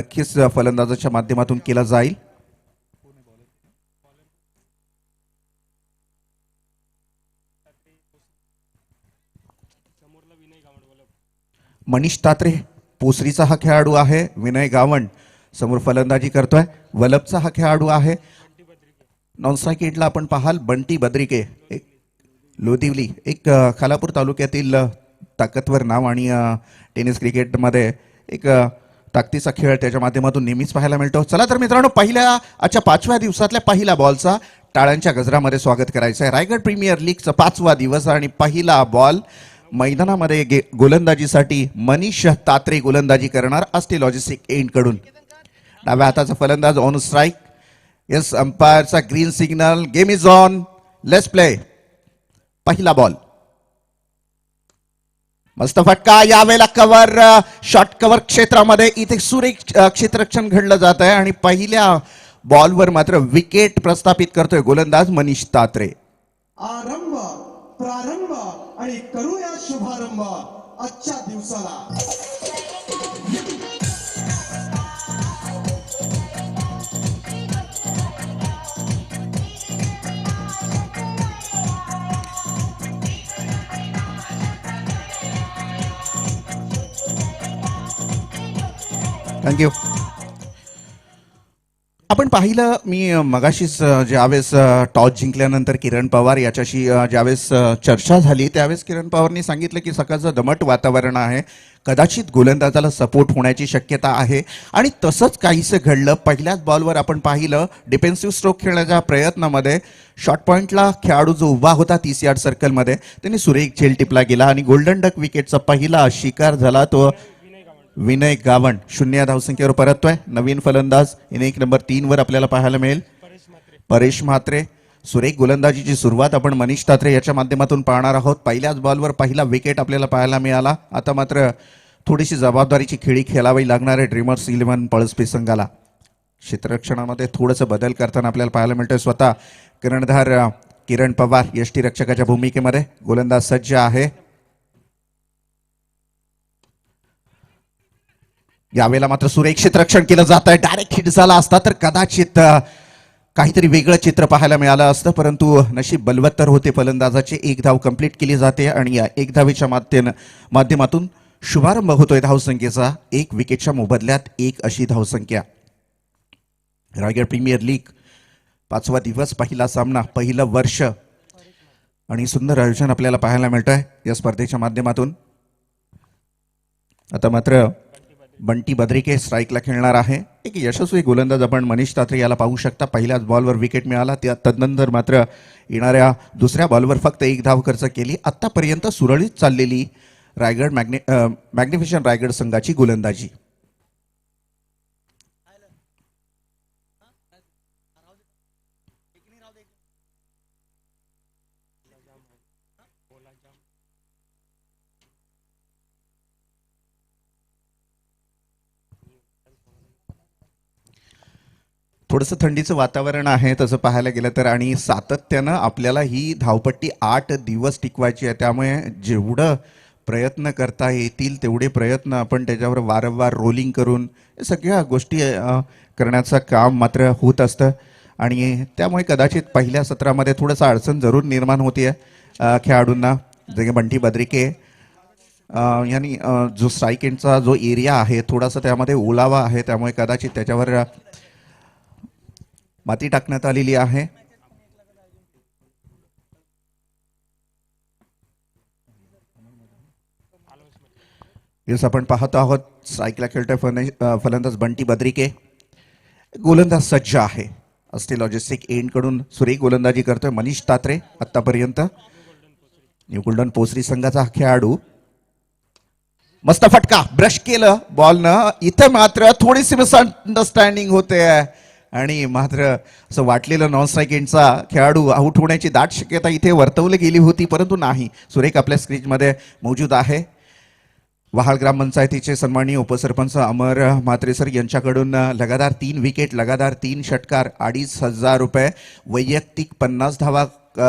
नक्कीच फलंदाजाच्या माध्यमातून केला जाईल. मनीष तात्रे पोसरीचा हा खेळाडू आहे. विनय गावंड समोर फलंदाजी करतोय. वलभचा हा खेळाडू आहे. नॉन स्ट्राईक एंडला आपण पाहाल बंटी बद्रिके, एक लोदिवली, एक खालापूर तालुक्यातील ताकदवर नाव आणि टेनिस क्रिकेटमध्ये एक ताकदीचा खेळ त्याच्या माध्यमातून नेहमीच पाहायला मिळतो. चला तर मित्रांनो, पहिल्या आजच्या 5व्या दिवसातल्या पहिला बॉलचा टाळ्यांच्या गजरामध्ये स्वागत करायचं आहे. रायगड प्रीमियर लीगचा 5वा दिवस आणि पहिला बॉल मैदानामध्ये गोलंदाजीसाठी मनीष तात्रे गोलंदाजी करणार असते लॉजिस्टिक एंड कडून. डाव्या हाताचा फलंदाज ऑन स्ट्राईक. येस, अंपायरचा green signal. Game is on, let's play. पहिला बॉल, मस्त फटका. यावेळेला कव्हर, शॉर्ट कव्हर क्षेत्रामध्ये इथे सुरेख क्षेत्ररक्षण घडलं जात आहे आणि पहिल्या बॉलवर मात्र विकेट प्रस्थापित करतोय गोलंदाज मनीष तात्रे. आरंभ, प्रारंभ आणि करूया शुभारंभ आजच्या दिवसाला. थँक्यू. आपण पाहिलं मी मगाशीच ज्यावेळेस टॉस जिंकल्यानंतर किरण पवार याच्याशी ज्यावेळेस चर्चा झाली त्यावेळेस किरण पवारनी सांगितलं की सकाळचं दमट वातावरण आहे, कदाचित गोलंदाजाला सपोर्ट होण्याची शक्यता आहे आणि तसंच काहीसं घडलं. पहिल्याच बॉलवर आपण पाहिलं डिफेन्सिव्ह स्ट्रोक खेळण्याच्या प्रयत्नामध्ये शॉर्ट पॉईंटला खेळाडू जो उभा होता 30 यार्ड सर्कलमध्ये त्यांनी सुरेख झेल टिपला गेला आणि गोल्डन डक विकेटचा पहिला शिकार झाला तो विनय गावंड 0 धावसंख्येवर परततोय. नवीन फलंदाज इनिंग नंबर 3 वर आपल्याला पाहायला मिळेल परेश म्हात्रे. सुरेख गोलंदाजीची सुरुवात आपण मनीष तात्रे याच्या माध्यमातून पाहणार आहोत. पहिल्याच बॉलवर पहिला विकेट आपल्याला पाहायला मिळाला. आता मात्र थोडीशी जबाबदारीची खेळी खेळावी लागणार आहे ड्रीमर्स 11 पळसपी संघाला. क्षेत्ररक्षणामध्ये थोडंसं बदल करताना आपल्याला पाहायला मिळतोय. स्वतः कर्णधार किरण पवार यष्टीरक्षकाच्या भूमिकेमध्ये. गोलंदाज सज्ज आहे. यावेळेला मात्र सुरेख क्षेत्ररक्षण केलं जात आहे. डायरेक्ट हिट झाला असता तर कदाचित काहीतरी वेगळं चित्र पाहायला मिळालं असतं, परंतु नशीब बलवत्तर होते फलंदाजाचे. 1 धाव कंप्लीट केली जाते आणि या 1 धावेच्या माध्यमातून शुभारंभ होतोय धावसंख्येचा. 1 विकेटच्या मोबदल्यात 1 अशी धावसंख्या. रायगड प्रीमियर लीग 5वा दिवस, पहिला सामना, पहिलं वर्ष आणि सुंदर आयोजन आपल्याला पाहायला मिळतंय या स्पर्धेच्या माध्यमातून. आता मात्र बंटी बद्रिके स्ट्राईकला खेळणार आहे. एक यशस्वी गोलंदाज आपण मनीष तात्रे याला पाहू शकता. पहिल्याच बॉलवर विकेट मिळाला. तदनंतर मात्र येणाऱ्या दुसऱ्या बॉलवर फक्त 1 धाव खर्च केली. आत्तापर्यंत सुरळीत चाललेली रायगड मॅग्निफिशंट रायगड संघाची गोलंदाजी. थोडंसं थंडीचं वातावरण आहे तसं पाहायला गेलं तर आणि सातत्यानं आपल्याला ही धावपट्टी 8 दिवस टिकवायची आहे. त्यामुळे जेवढं प्रयत्न करता येतील तेवढे प्रयत्न आपण त्याच्यावर वारंवार रोलिंग करून सगळ्या गोष्टी करण्याचं काम मात्र होत असतं आणि त्यामुळे कदाचित पहिल्या सत्रामध्ये थोडंसं अडचण जरूर निर्माण होते खेळाडूंना. जसे बंटी बद्रिके यांनी जो स्ट्राईक एंडचा जो एरिया आहे थोडासा त्यामध्ये ओलावा आहे, त्यामुळे कदाचित त्याच्यावर माती टाकण्यात आलेली आहे. यस, आपण पाहत आहोत स्ट्राईकला खेळतोय फलंदाज बंटी बद्रिके. गोलंदाज सज्ज आहे. असते लॉजिस्टिक एंड कडून सुरेख गोलंदाजी करतोय मनीष तात्रे. आतापर्यंत न्यू गोल्डन पोसरी संघाचा खेळाडू. मस्त फटका, ब्रश केलं बॉलनं. इथं मात्र थोडीशी मिसअंडरस्टँडिंग होते आणि मात्र असं वाटलेलं नॉन स्ट्राईक एंडचा खेळाडू आऊट होण्याची दाट शक्यता इथे वर्तवली गेली होती, परंतु नाही. सुरेख आपल्या स्क्रीनमध्ये मौजूद आहे. वहाळ ग्रामपंचायतीचे सन्माननीय उपसरपंच अमर म्हात्रे सर यांच्याकडून लगातार 3 विकेट, लगातार 3 षटकार, 2,500 रुपये. वैयक्तिक 50 धावा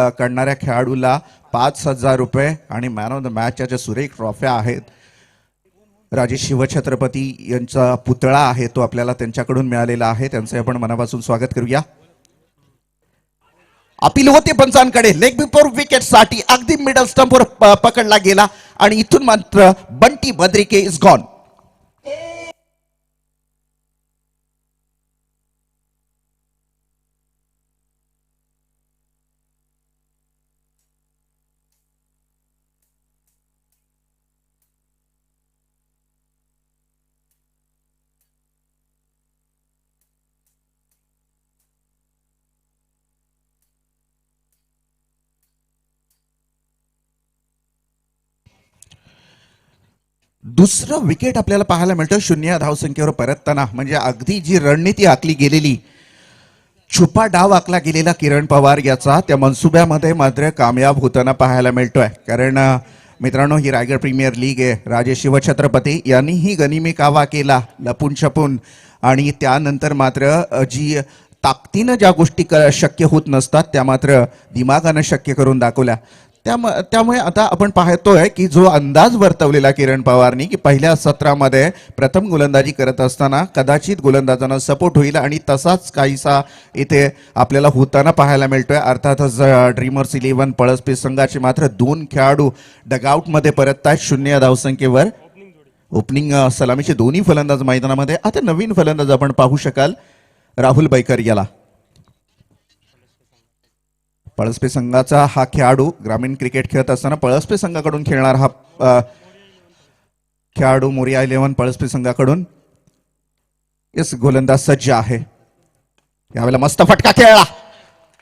करणाऱ्या खेळाडूला 5,000 रुपये आणि मॅन ऑफ द मॅचच्या ज्या सुरेख ट्रॉफ्या आहेत राजेश शिवछत्रपती यांचा पुतळा आहे तो आपल्याला त्यांच्याकडून मिळालेला आहे. त्यांचे आपण मनापासून स्वागत करूया. अपील होते पंचांकडे. लेग बिफोर विकेट साठी अगदी मिडल स्टंपवर पकडला गेला आणि इथून मात्र बंटी बद्रिके इज गॉन. दुसरं विकेट आपल्याला पाहायला मिळतं 0 धावसंख्येवर परतताना. म्हणजे अगदी जी रणनीती आखली गेलेली, छुपा डाव आखला गेलेला किरण पवार याचा त्या मनसुब्यामध्ये मात्र कामयाब होताना पाहायला मिळतोय. कारण मित्रांनो, ही रायगड प्रीमियर लीग आहे. राजेश शिवछत्रपती यांनीही गनिमी कावा केला लपून छपून आणि त्यानंतर मात्र जी ताकदीनं ज्या गोष्टी शक्य होत नसतात त्या मात्र दिमागानं शक्य करून दाखवल्या. त्यामुळे आता आपण पाहतोय की जो अंदाज वर्तवलेला किरण पवारनी की पहिल्या सत्रामध्ये प्रथम गोलंदाजी करत असताना कदाचित गोलंदाजांना सपोर्ट होईल आणि तसाच काहीसा इथे आपल्याला होताना पाहायला मिळतोय. अर्थातच ड्रीमर्स 11 पळसपे संघाचे मात्र 2 खेळाडू डगआउटमध्ये परततायत 0 धावसंख्येवर. ओपनिंग सलामीचे दोन्ही फलंदाज मैदानामध्ये. आता नवीन फलंदाज आपण पाहू शकाल राहुल बैकर याला. पळसपे संघाचा हा खेळाडू ग्रामीण क्रिकेट खेळत असताना पळसपे संघाकडून खेळणार हा खेळाडू मोरिया 11 पळसपे संघाकडून येस गोलंदाज सज्ज आहे. यावेळेला मस्त फटका खेळला.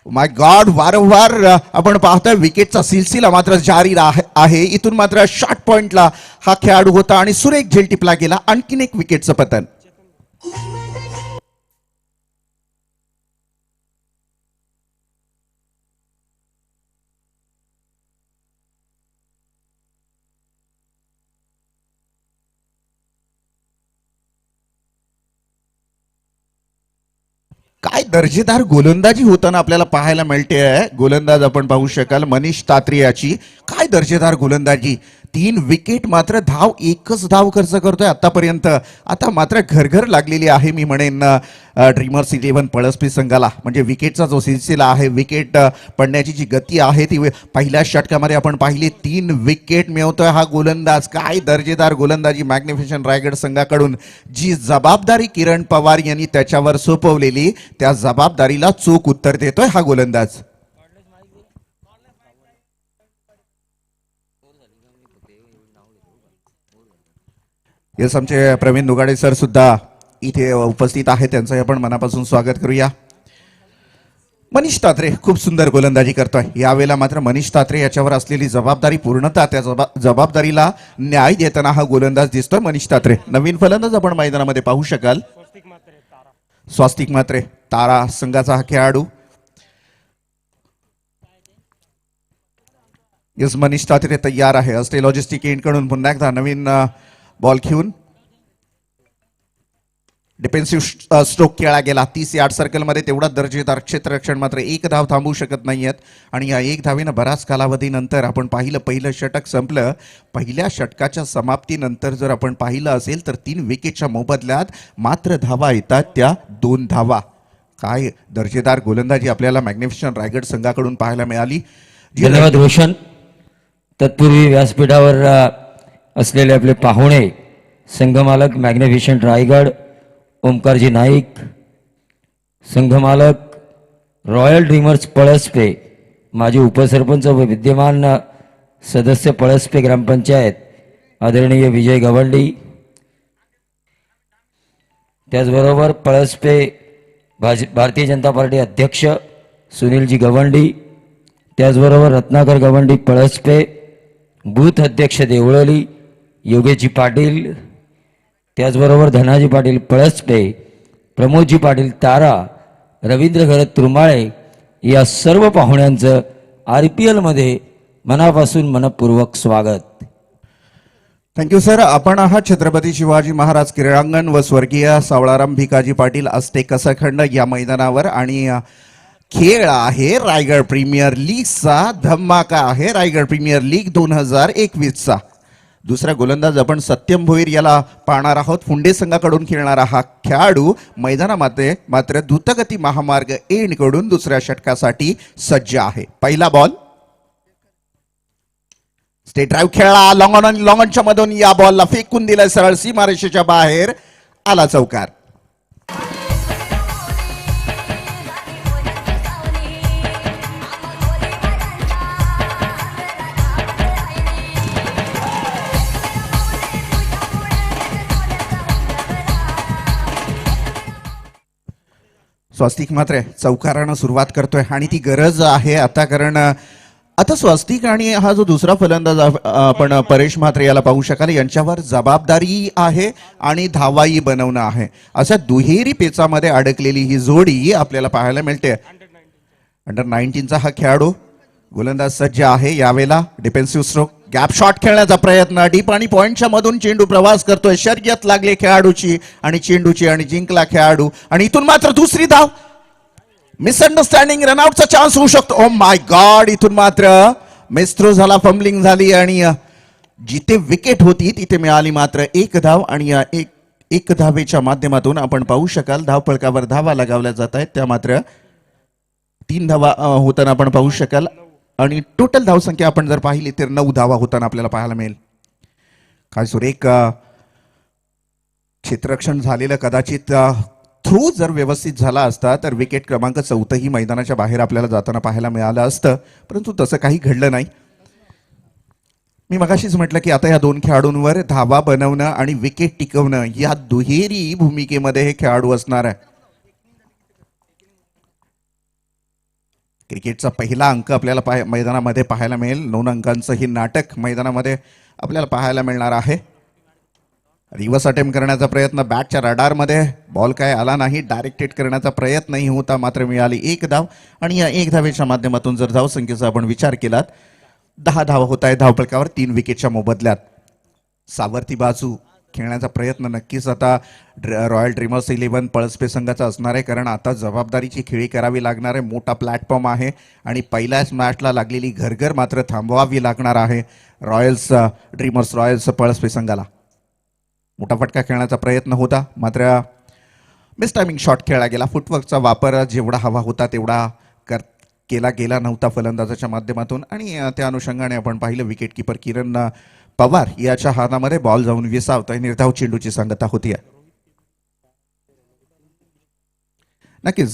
माय गॉड, वारंवार आपण पाहतोय विकेटचा सिलसिला मात्र जारी आहे. इथून मात्र शॉर्ट पॉइंटला हा खेळाडू होता आणि सुरेख झेल टिपला गेला. आणखीन एक विकेटचं पतन. काय दर्जेदार गोलंदाजी होताना आपल्याला पाहायला मिळते. गोलंदाज आपण पाहू शकाल मनीष तात्रे याची. काय दर्जेदार गोलंदाजी. 3 विकेट मात्र एकच धाव खर्च करतोय आतापर्यंत. आता मात्र घरघर लागलेली आहे मी म्हणेन ड्रीमर्स 11 पळसपे संघाला. म्हणजे विकेटचा जो सिलसिला आहे, विकेट पडण्याची जी गती आहे ती पहिल्या षटकामध्ये आपण पाहिली. 3 विकेट मिळवतोय हा गोलंदाज. काय दर्जेदार गोलंदाजी मॅग्निफिशंट रायगड संघाकडून. जी जबाबदारी किरण पवार यांनी त्याच्यावर सोपवलेली त्या जबाबदारीला चोख उत्तर देतोय हा गोलंदाज. येस, आमचे प्रवीण दुगाडे सर सुद्धा इथे उपस्थित आहेत. त्यांचं आपण मनापासून स्वागत करूया. मनीष तात्रे खूप सुंदर गोलंदाजी करतोय. यावेळेला मात्र मनीष तात्रे याच्यावर असलेली जबाबदारी पूर्णतः त्या जबाबदारीला न्याय देताना हा गोलंदाज दिसतोय मनीष तात्रे. नवीन फलंदाज आपण मैदानामध्ये पाहू शकाल स्वास्तिक मात्रे तारा संघाचा हा खेळाडू. येस, मनीष तात्रे तयार आहे. अस्टे लॉजिस्टिक एंडकडून पुन्हा एकदा नवीन बॉल घेऊन डिफेन्सिव्ह स्ट्रोक खेळला गेला. 30 यार्ड सर्कलमध्ये तेवढा दर्जेदार क्षेत्ररक्षण मात्र 1 धाव थांबवू शकत नाहीयेत. आणि या 1 धावेनं बराच कालावधीनंतर आपण पाहिलं पहिलं षटक संपलं. पहिल्या षटकाच्या समाप्तीनंतर जर आपण पाहिलं असेल तर 3 विकेटच्या मोबदल्यात मात्र धावा येतात त्या 2 धावा. काय दर्जेदार गोलंदाजी आपल्याला मॅग्निफिशंट रायगड संघाकडून पाहायला मिळाली. धन्यवाद रोशन. तत्पूर्वी व्यासपीठावर असलेले आपले पाहुणे संघमालक मॅग्निफिशंट रायगड ओमकारजी नाईक, संघमालक रॉयल ड्रीमर्स पळसपे, माजी उपसरपंच व विद्यमान सदस्य पळसपे ग्रामपंचायत आदरणीय विजय गवंडी, त्याचबरोबर पळसपे भारतीय जनता पार्टी अध्यक्ष सुनीलजी गवंडी, त्याचबरोबर रत्नाकर गवंडी पळसपे, बूथ अध्यक्ष देवळली योगेशजी पाटील, त्याचबरोबर धनाजी पाटील पळसपे, प्रमोदजी पाटील तारा, रवींद्र घरत तुरमाळे या सर्व पाहुण्यांचं RPL मध्ये मनापासून मनपूर्वक स्वागत. Thank you sir. आपण आहात छत्रपती शिवाजी महाराज क्रीडांगण व स्वर्गीय सावळाराम भिकाजी पाटील आष्टे कसखंड या मैदानावर आणि खेळ आहे रायगड प्रीमियर लीगचा. धमाका आहे रायगड प्रीमियर लीग 2021चा. दुसरा गोलंदाज आपण सत्यम भोईर याला पाहणार आहोत. फुंडे संघाकडून खेळणारा हा खेळाडू मैदानामध्ये मात्र द्रुतगती महामार्ग एन कडून दुसऱ्या षटकासाठी सज्ज आहे. पहिला बॉल स्टेट ड्राईव्ह खेळला, लॉंगॉनच्या मधून या बॉलला फेकून दिलाय सरळ सीमारेषेच्या बाहेर, आला चौकार. स्वस्तिक मात्र चौकारानं सुरुवात करतोय आणि ती गरज आहे आता, कारण आता स्वस्तिक आणि हा जो दुसरा फलंदाज आपण परेश म्हात्रे याला पाहू शकाल, यांच्यावर जबाबदारी आहे आणि धावाही बनवणं आहे. अशा दुहेरी पेचामध्ये अडकलेली ही जोडी आपल्याला पाहायला मिळते. अंडर 19चा हा खेळाडू गोलंदाज सज्ज आहे. यावेळेला डिफेन्सिव्ह स्ट्रोक, गॅप शॉट खेळण्याचा प्रयत्न, डीप आणि पॉइंटच्या मधून चेंडू प्रवास करतोय. शर्यत लागली खेळाडूची आणि चेंडूची आणि जिंकला खेळाडू, आणि इथून मात्र दुसरी धाव. मिसअंडरस्टँडिंग, रनआउटचा चान्स होऊ शकतो. ओ माय गॉड, इथून मात्र मिस्त्रो झाला, फंबलिंग झाली आणि जिथे विकेट होती तिथे मिळाली मात्र एक धाव. आणि या एक धावेच्या माध्यमातून आपण पाहू शकाल धावफलकावर धावा लगावल्या जात आहेत. त्या मात्र 3 धावा होताना आपण पाहू शकाल आणि टोटल धावसंख्या आपण जर पाहिली तर 9 धावा होताना आपल्याला पाहायला मिळेल. काय सुरेख क्षेत्ररक्षण झालेलं, कदाचित थ्रू जर व्यवस्थित झाला असता तर विकेट क्रमांक 4 ही मैदानाच्या बाहेर आपल्याला जाताना पाहायला मिळालं असतं, परंतु तसं काही घडलं नाही. मी मगाशीच म्हटलं की आता या दोन खेळाडूंवर धावा बनवणं आणि विकेट टिकवणं या दुहेरी भूमिकेमध्ये हे खेळाडू असणार आहे. क्रिकेटचा पहिला अंक आपल्याला मैदानामध्ये पाहायला मिळेल. 9 अंकांचं हे नाटक मैदानामध्ये आपल्याला पाहायला मिळणार आहे. रिव्हर्स अटेम्प्ट करण्याचा प्रयत्न, बॅटच्या रडारमध्ये बॉल काय आला नाही, डायरेक्ट हिट करण्याचा प्रयत्नही होता, मात्र मिळाली एक धाव. आणि या एक धावेच्या माध्यमातून जर धावसंख्येचा आपण विचार केलात 10 धावा होत आहे धावफलकावर 3 विकेटच्या मोबदल्यात. सावरती बाजू खेळण्याचा प्रयत्न नक्कीच आता रॉयल ड्रीमर्स 11 पळसपे संघाचा असणार आहे, कारण आता जबाबदारीची खेळी करावी लागणार आहे. मोठा प्लॅटफॉर्म आहे आणि पहिल्याच मॅचला लागलेली घरघर मात्र थांबवावी लागणार आहे रॉयल्स पळसपे संघाला. मोठा फटका खेळण्याचा प्रयत्न होता, मात्र मिस टायमिंग शॉट खेळला गेला. फुटवर्कचा वापर जेवढा हवा होता तेवढा केला गेला नव्हता फलंदाजाच्या माध्यमातून. आणि त्या अनुषंगाने आपण पाहिलं विकेट किपर किरण पवार याच्या हातामध्ये बॉल जाऊन विसावतोय. निर्धाव चेंडूची सांगता होती. नक्कीच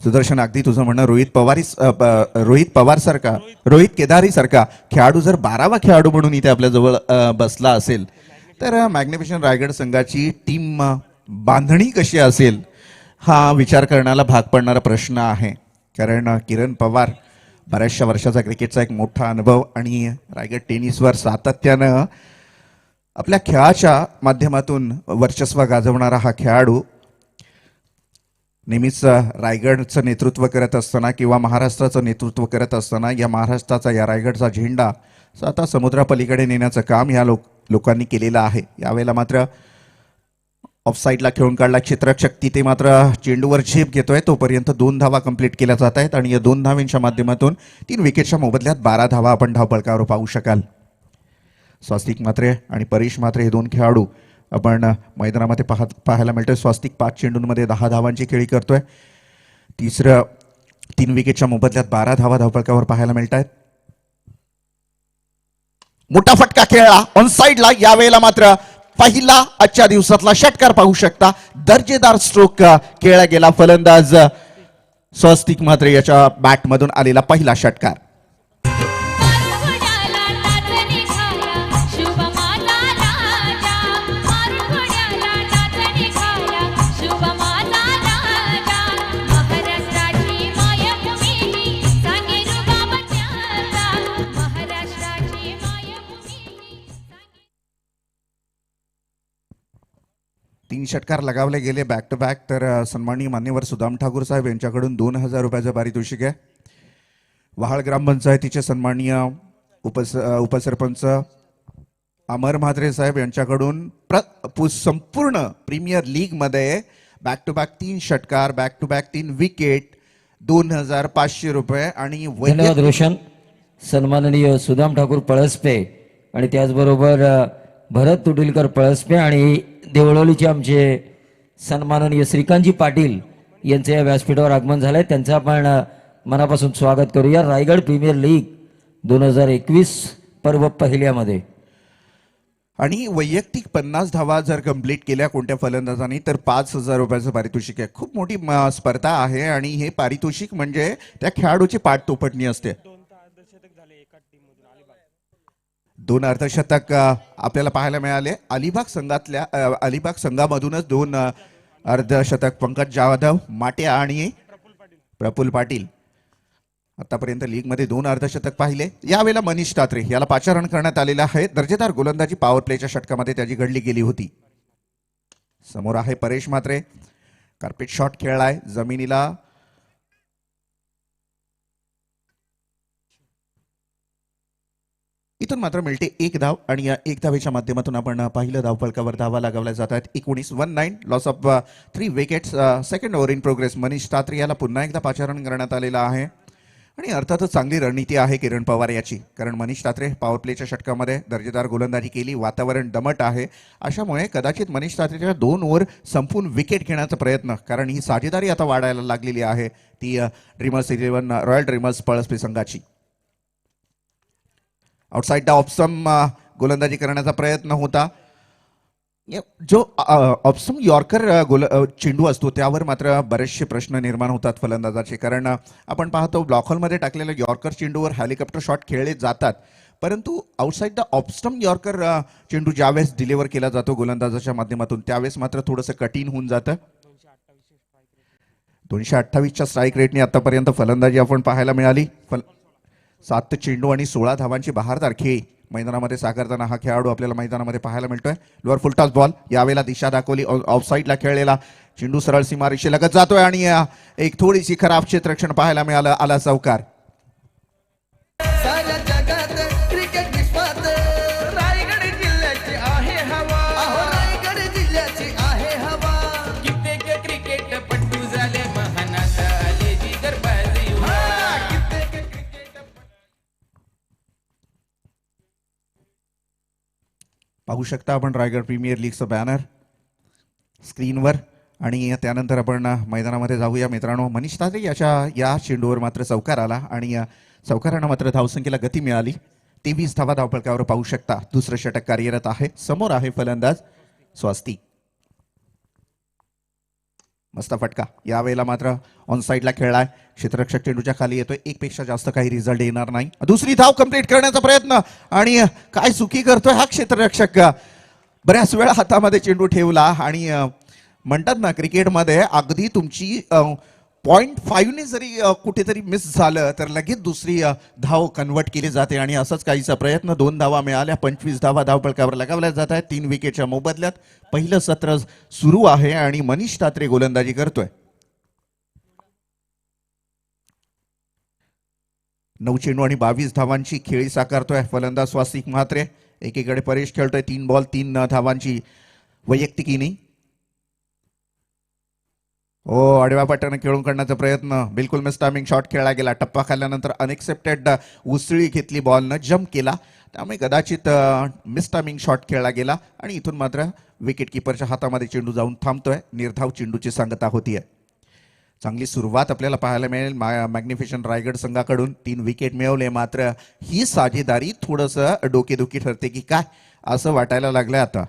सुदर्शन, अगदी तुझं म्हणणं. रोहित केदारी सारखा खेळाडू जर 12वा खेळाडू म्हणून इथे आपल्या जवळ बसला असेल तर मॅग्निफिशंट रायगड संघाची टीम बांधणी कशी असेल हा विचार करण्याला भाग पडणारा प्रश्न आहे. कारण किरण पवार बऱ्याचशा वर्षाचा क्रिकेटचा एक मोठा अनुभव आणि रायगड टेनिसवर सातत्यानं आपल्या खेळाच्या माध्यमातून वर्चस्व गाजवणारा हा खेळाडू नेहमीच रायगडचं नेतृत्व करत असताना किंवा महाराष्ट्राचं नेतृत्व करत असताना या महाराष्ट्राचा, या रायगडचा झेंडा आता समुद्रापलीकडे नेण्याचं काम या लोकांनी केलेलं आहे. यावेळेला मात्र ऑफसाईडला खेळून काढला क्षेत्ररक्षक, तिथे मात्र चेंडूवर झेप घेतोय. तोपर्यंत 2 धावा कंप्लीट केल्या जात आहेत आणि या 2 धावांच्या माध्यमातून 3 विकेटच्या मोबदल्यात 12 धावा आपण धावफलकावर पाहू शकाल. स्वस्तिक म्हात्रे आणि परेश म्हात्रे हे 2 खेळाडू आपण मैदानामध्ये पाहायला मिळतोय. स्वस्तिक 5 चेंडूंमध्ये 10 धावांची खेळी करतोय. 3 विकेटच्या मोबदल्यात 12 धावा धावफलकावर पाहायला मिळत आहेत. मोठा फटका खेळला ऑन साईडला. यावेळेला मात्र पहिला आजच्या दिवसातला षटकार पाहू शकता. दर्जेदार स्ट्रोक खेळला गेला. फलंदाज स्वस्तिक म्हात्रे याच्या बॅटमधून आलेला पहिला षटकार. तीन षटकार लगावले गेले बॅक टू बॅक. तर सन्माननीय मान्यवर सुदाम ठाकूर साहेब यांच्याकडून 2000 रुपयाचं पारितोषिक आहे. वहाळ ग्रामपंचायतीचे सन्माननीय उपसरपंच अमर म्हात्रे साहेब यांच्याकडून संपूर्ण प्रीमियर लीग मध्ये बॅक टू बॅक 3 षटकार, बॅक टू बॅक 3 विकेट, 2500 रुपये. आणि धन्यवाद रोशन. सन्माननीय सुदाम ठाकूर पळसपे आणि त्याचबरोबर भरत तुटीलकर पळसपे आणि देवळोलीचे आमचे सन्माननीय श्रीकांतजी पाटील यांचे या व्यासपीठावर आगमन झालंय. त्यांचं आपण मनापासून स्वागत करूया. रायगड प्रीमियर लीग 2021 पर्व पहिल्यामध्ये. आणि वैयक्तिक 50 धावा जर कंप्लीट केल्या कोणत्या फलंदाजांनी तर 5,000 रुपयाचं पारितोषिक आहे. खूप मोठी स्पर्धा आहे आणि हे पारितोषिक म्हणजे त्या खेळाडूची पाठतोपटणी असते. 2 अर्धशतक आपल्याला पाहायला मिळाले. अलिबाग संघामधूनच 2 अर्धशतक पंकज जाधव माट्या आणि प्रफुल्ल पाटील. आतापर्यंत लीगमध्ये 2 अर्धशतक पाहिले. यावेळेला मनीष तात्रे याला पाचारण करण्यात आलेला आहे. दर्जेदार गोलंदाजी पॉवर प्लेच्या षटकामध्ये त्याची घडली गेली होती. समोर आहे परेश म्हात्रे. कार्पेट शॉट खेळलाय जमिनीला. इथून मात्र मिळते 1 धाव आणि या 1 धावेच्या माध्यमातून आपण पाहिलं धावफलकावर धावा लगावल्या जात आहेत. 19 loss of 3 wickets. Second over in progress. Manish Tatre याला पुन्हा एकदा पाचारण करण्यात आलेलं आहे. आणि अर्थातच चांगली रणनीती आहे किरण पवार याची, कारण मनीष तात्रे पॉवर प्लेच्या षटकामध्ये दर्जेदार गोलंदाजी केली. वातावरण दमट आहे. अशामुळे कदाचित मनीष तात्रेच्या 2 ओव्हर संपून विकेट घेण्याचा प्रयत्न, कारण ही साजेदारी आता वाढायला लागलेली आहे ती ड्रीमर्स 11 रॉयल ड्रीमर्स पळसपे संघाची. आउटसाइड द ऑप्सम गोलंदाजी करण्याचा प्रयत्न होता. जो ऑप्सम यॉर्कर चेंडू असतो त्यावर मात्र बरेचसे प्रश्न निर्माण होतात फलंदाजाचे, कारण आपण पाहतो ब्लॉक हॉलमध्ये टाकलेल्या यॉर्कर चेंडूवर हेलिकॉप्टर शॉट खेळले जातात, परंतु आउटसाइड द ऑप्सम यॉर्कर चेंडू ज्यावेळेस डिलिव्हर केला जातो गोलंदाजाच्या माध्यमातून त्यावेळेस मात्र थोडंसं कठीण होऊन जातं. 228च्या स्ट्राईक रेटने आतापर्यंत फलंदाजी आपण पाहायला मिळाली. 7 चेंडू आणि 16 धावांची बहारदार खेळी मैदानामध्ये साकारताना हा खेळाडू आपल्याला मैदानामध्ये पाहायला मिळतोय. लोअर फुलटॉस बॉल, यावेळेला दिशा दाखवली. ऑफसाईडला खेळलेला चेंडू सरळ सीमारेषेलगत जातोय आणि एक थोडीशी खराब क्षेत्ररक्षण पाहायला मिळालं. आला चौकार. साऱ्या जगात क्रिकेट विश्वात रायगड जिल्ह्याची आहे हवा. रायगड जिल्ह्याची आहे हवा. कित्येक क्रिकेटपटू झाले महानात आले जिगरबाजी युवा. कित्येक क्रिकेट पाहू शकता आपण रायगड प्रीमियर लीगचं बॅनर स्क्रीनवर. आणि त्यानंतर आपण मैदानामध्ये जाऊया मित्रांनो. मनीष तात्रे या चेंडूवर मात्र चौकार आला आणि चौकारानं मात्र धावसंख्येला गती मिळाली. 23 धावा धावफलकावर पाहू शकता. दुसरं षटक कार्यरत आहे. समोर आहे फलंदाज स्वास्ती. मस्त फटका. यावेळेला मात्र ऑन साईडला खेळलाय. क्षेत्ररक्षक चेंडूच्या खाली येतोय. 1 पेक्षा जास्त काही रिझल्ट येणार नाही. दुसरी धाव कंप्लीट करण्याचा प्रयत्न आणि काय चुकी करतोय हा क्षेत्ररक्षक. बऱ्याच वेळा हातामध्ये चेंडू ठेवला आणि म्हणतात ना क्रिकेटमध्ये अगदी तुमची 0.5ने जरी कुठेतरी मिस झालं तर लगेच दुसरी धाव कन्वर्ट केली जाते आणि असंच काहीचा प्रयत्न. 2 धावा मिळाल्या. 25 धावा धावफलकावर लगावल्या जात आहेत 3 विकेटच्या मोबदल्यात. पहिलं सत्र सुरू आहे आणि मनीष तात्रे गोलंदाजी करतोय. 9 चेंडू आणि 22 धावांची खेळी साकारतोय फलंदाज स्वास्तिक म्हात्रे. एकीकडे परेश खेळतोय. 3 बॉल 3 धावांची वैयक्तिक इनिंग. आडव्या पाट्यानं खेळून काढण्याचा प्रयत्न. बिलकुल मिस टायमिंग शॉट खेळला गेला. टप्पा खाल्ल्यानंतर अनएक्सेप्टेड उसळी घेतली बॉलनं. जम्प केला त्यामुळे कदाचित मिस टायमिंग शॉट खेळला गेला आणि इथून मात्र विकेट किपरच्या हातामध्ये चेंडू जाऊन थांबतोय. निर्धाव चेंडूची सांगता होतीये. चांगली सुरुवात आपल्याला पाहायला मिळेल मॅग्निफिशन रायगड संघाकडून. 3 विकेट मिळवले, मात्र ही साजेदारी थोडंसं डोकेदुखी ठरते की काय असं वाटायला लागलंय आता.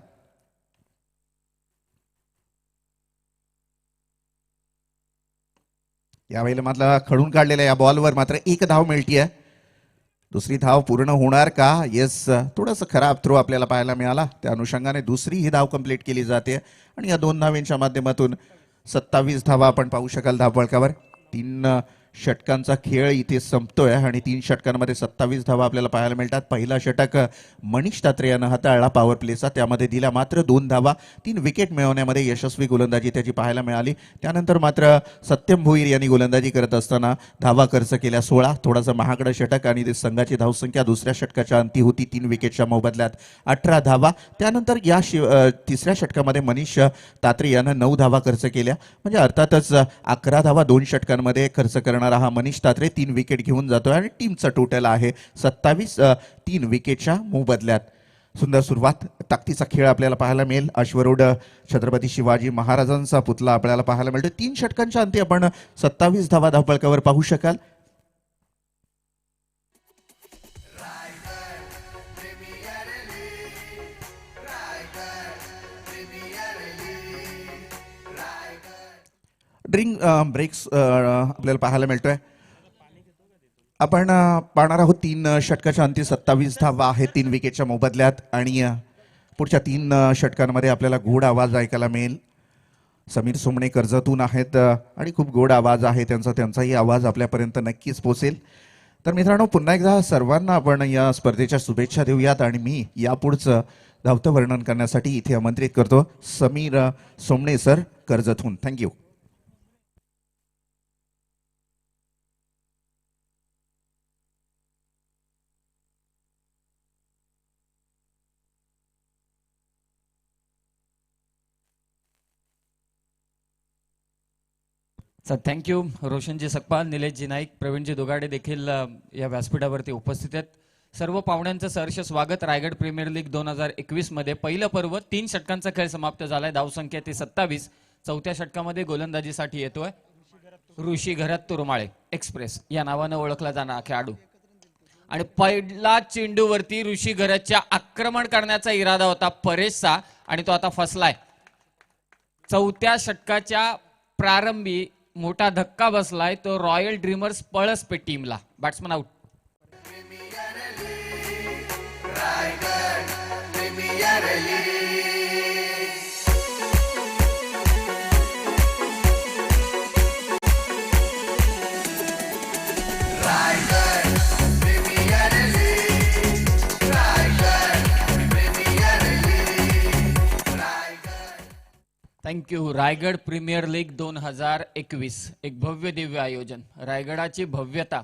यावेळेला मात्र खडून काढलेल्या या बॉलवर मात्र 1 धाव मिळतीये. दुसरी धाव पूर्ण होणार का? येस, थोडंसं खराब थ्रो आपल्याला पाहायला मिळाला. त्या अनुषंगाने दुसरी ही धाव कंप्लीट केली जाते आणि या 2 धावांच्या माध्यमातून 27 धावा आपण पाहू शकाल धावफलकावर. 3 षटकांचा खेळ इथे संपतोय आणि 3 षटकांमध्ये 27 धावा आपल्याला पाहायला मिळतात. पहिला षटक मनीष तात्रे यानं हाताळला पॉवर प्लेचा. त्यामध्ये दिला मात्र 2 धावा. 3 विकेट मिळवण्यामध्ये यशस्वी गोलंदाजी त्याची पाहायला मिळाली. त्यानंतर मात्र सत्यम भोईर यांनी गोलंदाजी करत असताना धावा खर्च केल्या 16. थोडासा महागडं षटक आणि ते संघाची धावसंख्या दुसऱ्या षटकाच्या अंती होती 3 विकेटच्या मोबदल्यात 18 धावा. त्यानंतर या तिसऱ्या षटकामध्ये मनीष तात्रे यानं 9 धावा खर्च केल्या. म्हणजे अर्थातच 11 धावा 2 षटकांमध्ये खर्च करणं करणारा हा मनीष तात्रे 3 विकेट घेऊन जातोय आणि टीमचा टोटल आहे 27 3 विकेटच्या मोबदल्यात. सुंदर सुरुवात, ताकदीचा खेळ आपल्याला पाहायला मिळेल. अश्वरूढ छत्रपती शिवाजी महाराजांचा पुतळा आपल्याला पाहायला मिळतो. 3 षटकांच्या अंती आपण 27 धावा धावफलकावर पाहू शकाल. ड्रिंक ब्रेक्स आपल्याला पाहायला मिळतोय. आपण पाहणार आहोत 3 षटकाच्या अंती 27 धावा आहे 3 विकेटच्या मोबदल्यात आणि पुढच्या 3 षटकांमध्ये आपल्याला गोड आवाज ऐकायला मिळेल. समीर सोमणे कर्जतून आहेत आणि खूप गोड आवाज आहे त्यांचाही आवाज आपल्यापर्यंत नक्कीच पोहोचेल. तर मित्रांनो, पुन्हा एकदा सर्वांना आपण या स्पर्धेच्या शुभेच्छा देऊयात आणि मी यापुढचं धावतं वर्णन करण्यासाठी इथे आमंत्रित करतो समीर सोमणे सर कर्जतहून. थँक्यू. Sir thank you. रोशनजी सकपाल, निलेशजी नाईक, प्रवीणजी दोगाडे देखील या व्यासपीठावरती उपस्थित आहेत. सर्व पाहुण्यांचं सहर्ष स्वागत. रायगड प्रीमियर लीग 2021 मध्ये पहिलं पर्व 3 षटकांचा खेळ समाप्त झालाय. धावसंख्या ती 27. चौथ्या षटकामध्ये गोलंदाजीसाठी येतोय ऋषी घरात तुरमाळे एक्सप्रेस या नावानं ओळखला जाणारा खेळाडू आणि पहिला चेंडूवरती ऋषी घराच्या आक्रमण करण्याचा इरादा होता परेशचा आणि तो आता फसलाय. चौथ्या षटकाच्या प्रारंभी मोठा धक्का बसलाय तो रॉयल ड्रीमर्स पळसपे टीमला. Batsman out. Thank you. Raigad premier league 2021 एक भव्य दिव्य आयोजन. रायगडाची भव्यता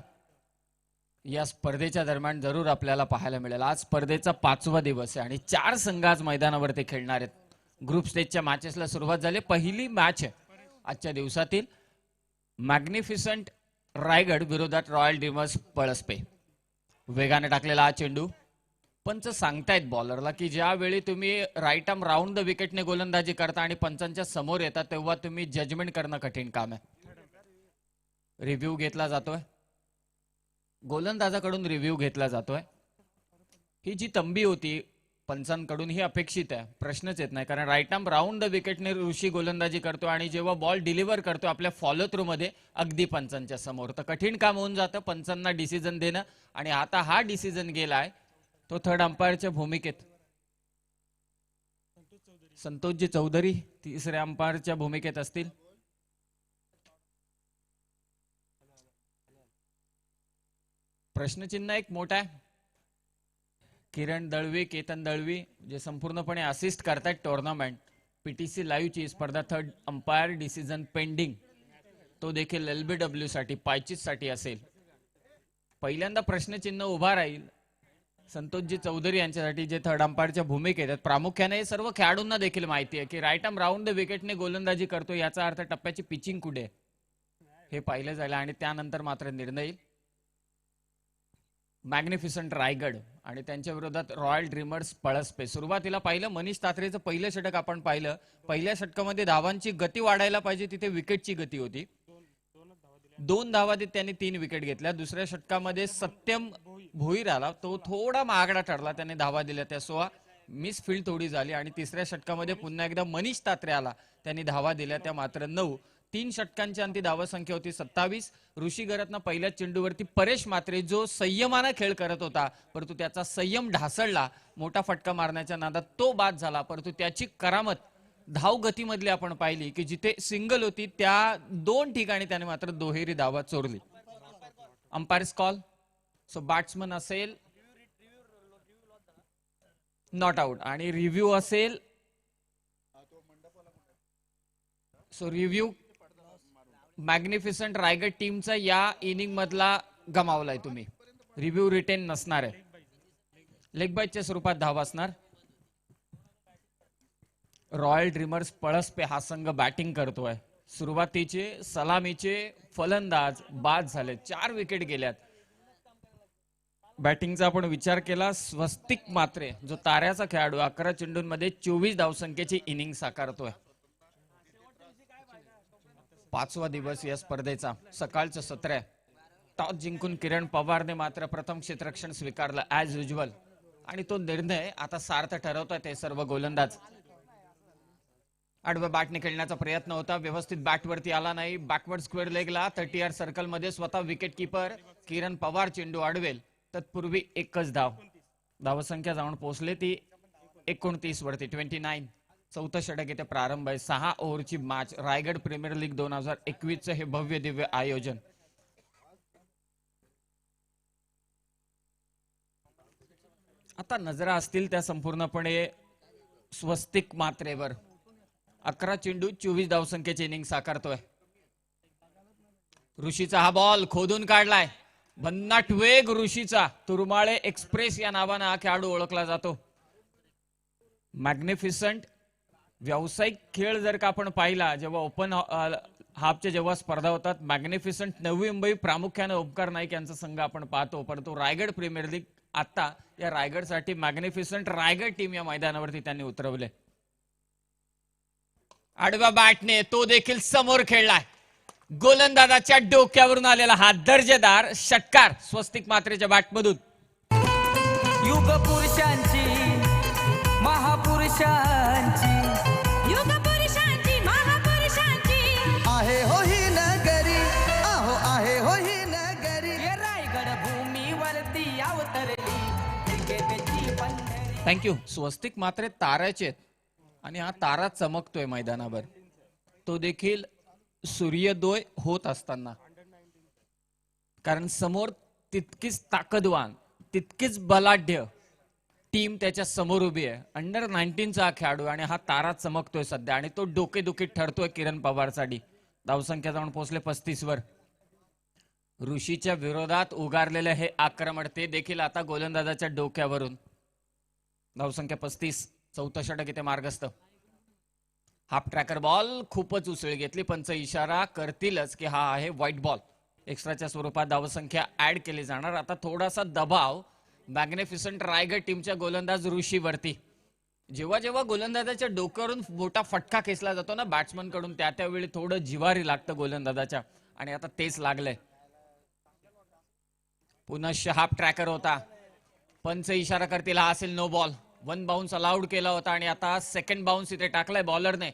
या स्पर्धेच्या दरम्यान जरूर आपल्याला पाहायला मिळेल. आज स्पर्धेचा 5वा दिवस आहे आणि 4 संघ आज मैदानावरती खेळणार आहेत. ग्रुप स्टेजच्या मॅचेसला सुरुवात झाली. पहिली मॅच आहे आजच्या दिवसातील मॅग्निफिसंट रायगड विरोधात रॉयल ड्रीमर्स पळसपे. वेगाने टाकलेला हा चेंडू. पंच सांगतायत बॉलरला की ज्यावेळी तुम्ही राईट आर्म राऊंड द विकेटने गोलंदाजी करता आणि पंचांच्या समोर येतात तेव्हा तुम्ही जजमेंट करणं कठीण काम आहे. रिव्ह्यू घेतला जातोय, गोलंदाजाकडून रिव्ह्यू घेतला जातोय. ही जी तंबी होती पंचांकडून ही अपेक्षित आहे, प्रश्नच येत नाही. कारण राईट आर्म राऊंड द विकेटने ऋषी गोलंदाजी करतो आणि जेव्हा बॉल डिलिव्हर करतो आपल्या फॉलो थ्रू मध्ये अगदी पंचांच्या समोर, तर कठीण काम होऊन जातं पंचांना डिसिजन देणं. आणि आता हा डिसिजन गेलाय तो थर्ड अंपायरच्या भूमिकेत. संतोषजी चौधरी तिसऱ्या अंपायरच्या भूमिकेत असतील. प्रश्नचिन्ह एक मोठा आहे. किरण दळवी, केतन दळवी जे संपूर्णपणे असिस्ट करतात टुर्नामेंट. पीटीसी लाईव्ह ची स्पर्धा थर्ड अंपायर डिसिजन पेंडिंग, तो देखील LBW साठी पायचीस साठी असेल. पहिल्यांदा प्रश्नचिन्ह उभा राहील संतोषजी चौधरी यांच्यासाठी जे थर्ड अंपायरच्या भूमिकेत आहेत. प्रामुख्याने सर्व खेळाडूंना देखील माहिती आहे की राईट आर्म राऊंड द विकेटने गोलंदाजी करतो याचा अर्थ टप्प्याची पिचिंग कुठे हे पाहिलं जाईल आणि त्यानंतर मात्र निर्णय येईल. मॅग्निफिसंट रायगड आणि त्यांच्या विरोधात रॉयल ड्रीमर्स पळसपे. सुरुवातीला पाहिलं मनीष तात्रेचं पहिलं षटक आपण पाहिलं. पहिल्या षटकामध्ये धावांची गती वाढायला पाहिजे तिथे विकेटची गती होती. 2 धावा देत त्यांनी 3 विकेट घेतल्या. दुसऱ्या षटकामध्ये सत्यम भोईर आला, तो थोडा महागडा ठरला, त्याने धावा दिल्या त्या 16. मिस फील्ड थोडी झाली आणि तिसऱ्या षटकामध्ये पुन्हा एकदा मनीष तात्रे आला, त्यांनी धावा दिल्या त्या मात्र 9. 3 षटकांच्या अंती धावा संख्या होती 27. ऋषी घरातनं पहिल्या चेंडूवरती परेश मात्रे जो संयमानं खेळ करत होता परंतु त्याचा संयम ढासळला. मोठा फटका मारण्याच्या नादात तो बाद झाला, परंतु त्याची करामत धाव गतीमधली आपण पाहिली की जिथे सिंगल होती त्या 2 ठिकाणी त्याने मात्र दुहेरी धावा चोरली. Umpire's call. सो बॅट्समन असेल नॉट आउट आणि रिव्ह्यू असेल. सो रिव्ह्यू मॅग्निफिसंट रायगड टीमचा या इनिंग मधला गमावलाय तुम्ही. रिव्ह्यू रिटेन नसणार आहे. लेग बायच्या स्वरूपात धावा असणार. रॉयल ड्रीमर्स पळसपे हा संघ बॅटिंग करतोय. सुरुवातीचे सलामीचे फलंदाज बाद झाले, 4 विकेट गेल्यात. बॅटिंगचा आपण विचार केला, स्वस्तिक मात्रे जो ताऱ्याचा खेळाडू 11 चेंडूंमध्ये 24 धावसंख्येची इनिंग साकारतोय. 5वा दिवस या स्पर्धेचा, सकाळचं सत्र आहे. टॉस जिंकून किरण पवारने मात्र प्रथम क्षेत्ररक्षण स्वीकारलं ऍज युजल, आणि तो निर्णय आता सार्थ ठरवतोय ते सर्व गोलंदाज. आडव्या बॅटने खेळण्याचा प्रयत्न होता, व्यवस्थित बॅटवरती आला नाही. बॅकवर्ड स्क्वेअर लेगला 30 यार्ड सर्कल मध्ये स्वतः विकेट किपर किरण पवार चेंडू अडवेल. तत्पूर्वी एकच धावसंख्या जाऊन पोहोचले ती 29 वरती, 29. चौथं षटक येथे प्रारंभ आहे. 6 ओव्हरची मॅच, रायगड प्रीमियर लीग 2021 चे हे भव्य दिव्य आयोजन. आता नजरा असतील त्या संपूर्णपणे स्वस्तिक मात्रेवर. 11 चेंडू 24 धावसंख्येची इनिंग साकारतोय. ऋषीचा हा बॉल खोदून काढलाय. भन्नाट वेग ऋषीचा. तुरमाळे एक्सप्रेस या नावानं हा खेळाडू ओळखला जातो. मॅग्निफिसंट व्यावसायिक खेळ जर का आपण पाहिला, जेव्हा ओपन हाफच्या जेव्हा स्पर्धा होतात, मॅग्निफिसंट नवी मुंबई प्रामुख्याने ओमकार नाईक यांचा संघ आपण पाहतो. परंतु रायगड प्रीमियर लीग आता या रायगडसाठी मॅग्निफिसंट रायगड टीम या मैदानावरती त्यांनी उतरवले. आडव्या बॅटने तो देखील समोर खेळलाय. गोलंदाजाच्या डोक्यावरून आलेला हा दर्जेदार षटकार स्वस्तिक मात्रेच्या बॅटमधून. युग पुरुषांची महापुरुषांची युग पुरुषांची महापुरुषांची आहे हो ही नगरी, आहो आहे हो ही नगरी. रायगड भूमीवरती अवतरली क्रिकेटची पंढरी. थँक्यू. स्वस्तिक मात्रे ताऱ्याचे आणि हा तारा चमकतोय मैदानावर, तो देखील सूर्योदय होत असताना. कारण समोर तितकीच ताकदवान, तितकीच बलाढ्य टीम त्याच्या समोर उभी आहे. अंडर 19चा हा खेळाडू आणि हा तारा चमकतोय सध्या, आणि तो डोकेदुखीत ठरतोय किरण पवारसाठी. धावसंख्या जाऊन पोहोचले 35 वर. ऋषीच्या विरोधात उगारलेले हे आक्रमण ते देखील आता गोलंदाजाच्या डोक्यावरून. धावसंख्या 35. चौथं षटक इथे मार्गस्थ. हाफ ट्रॅकर बॉल खूपच उसळी घेतली. पंच इशारा करतीलच की हा आहे व्हाईट बॉल. एक्स्ट्राच्या स्वरूपात धावसंख्या ऍड केली जाणार. आता थोडासा दबाव मॅग्निफिसंट रायगड टीमच्या गोलंदाज ऋषीवरती. जेव्हा जेव्हा गोलंदाजाच्या डोक्यावरून मोठा फटका खेचला जातो ना बॅट्समन कडून, त्यावेळी थोडं जिवारी लागतं गोलंदाजाच्या, आणि आता तेच लागलंय. पुनश्च हाफ ट्रॅकर होता. पंच इशारा करतील हा असेल नो बॉल. 1 बाउन्स अलाउड केला होता आणि आता सेकंड बाउन्स इथे टाकलाय बॉलरने.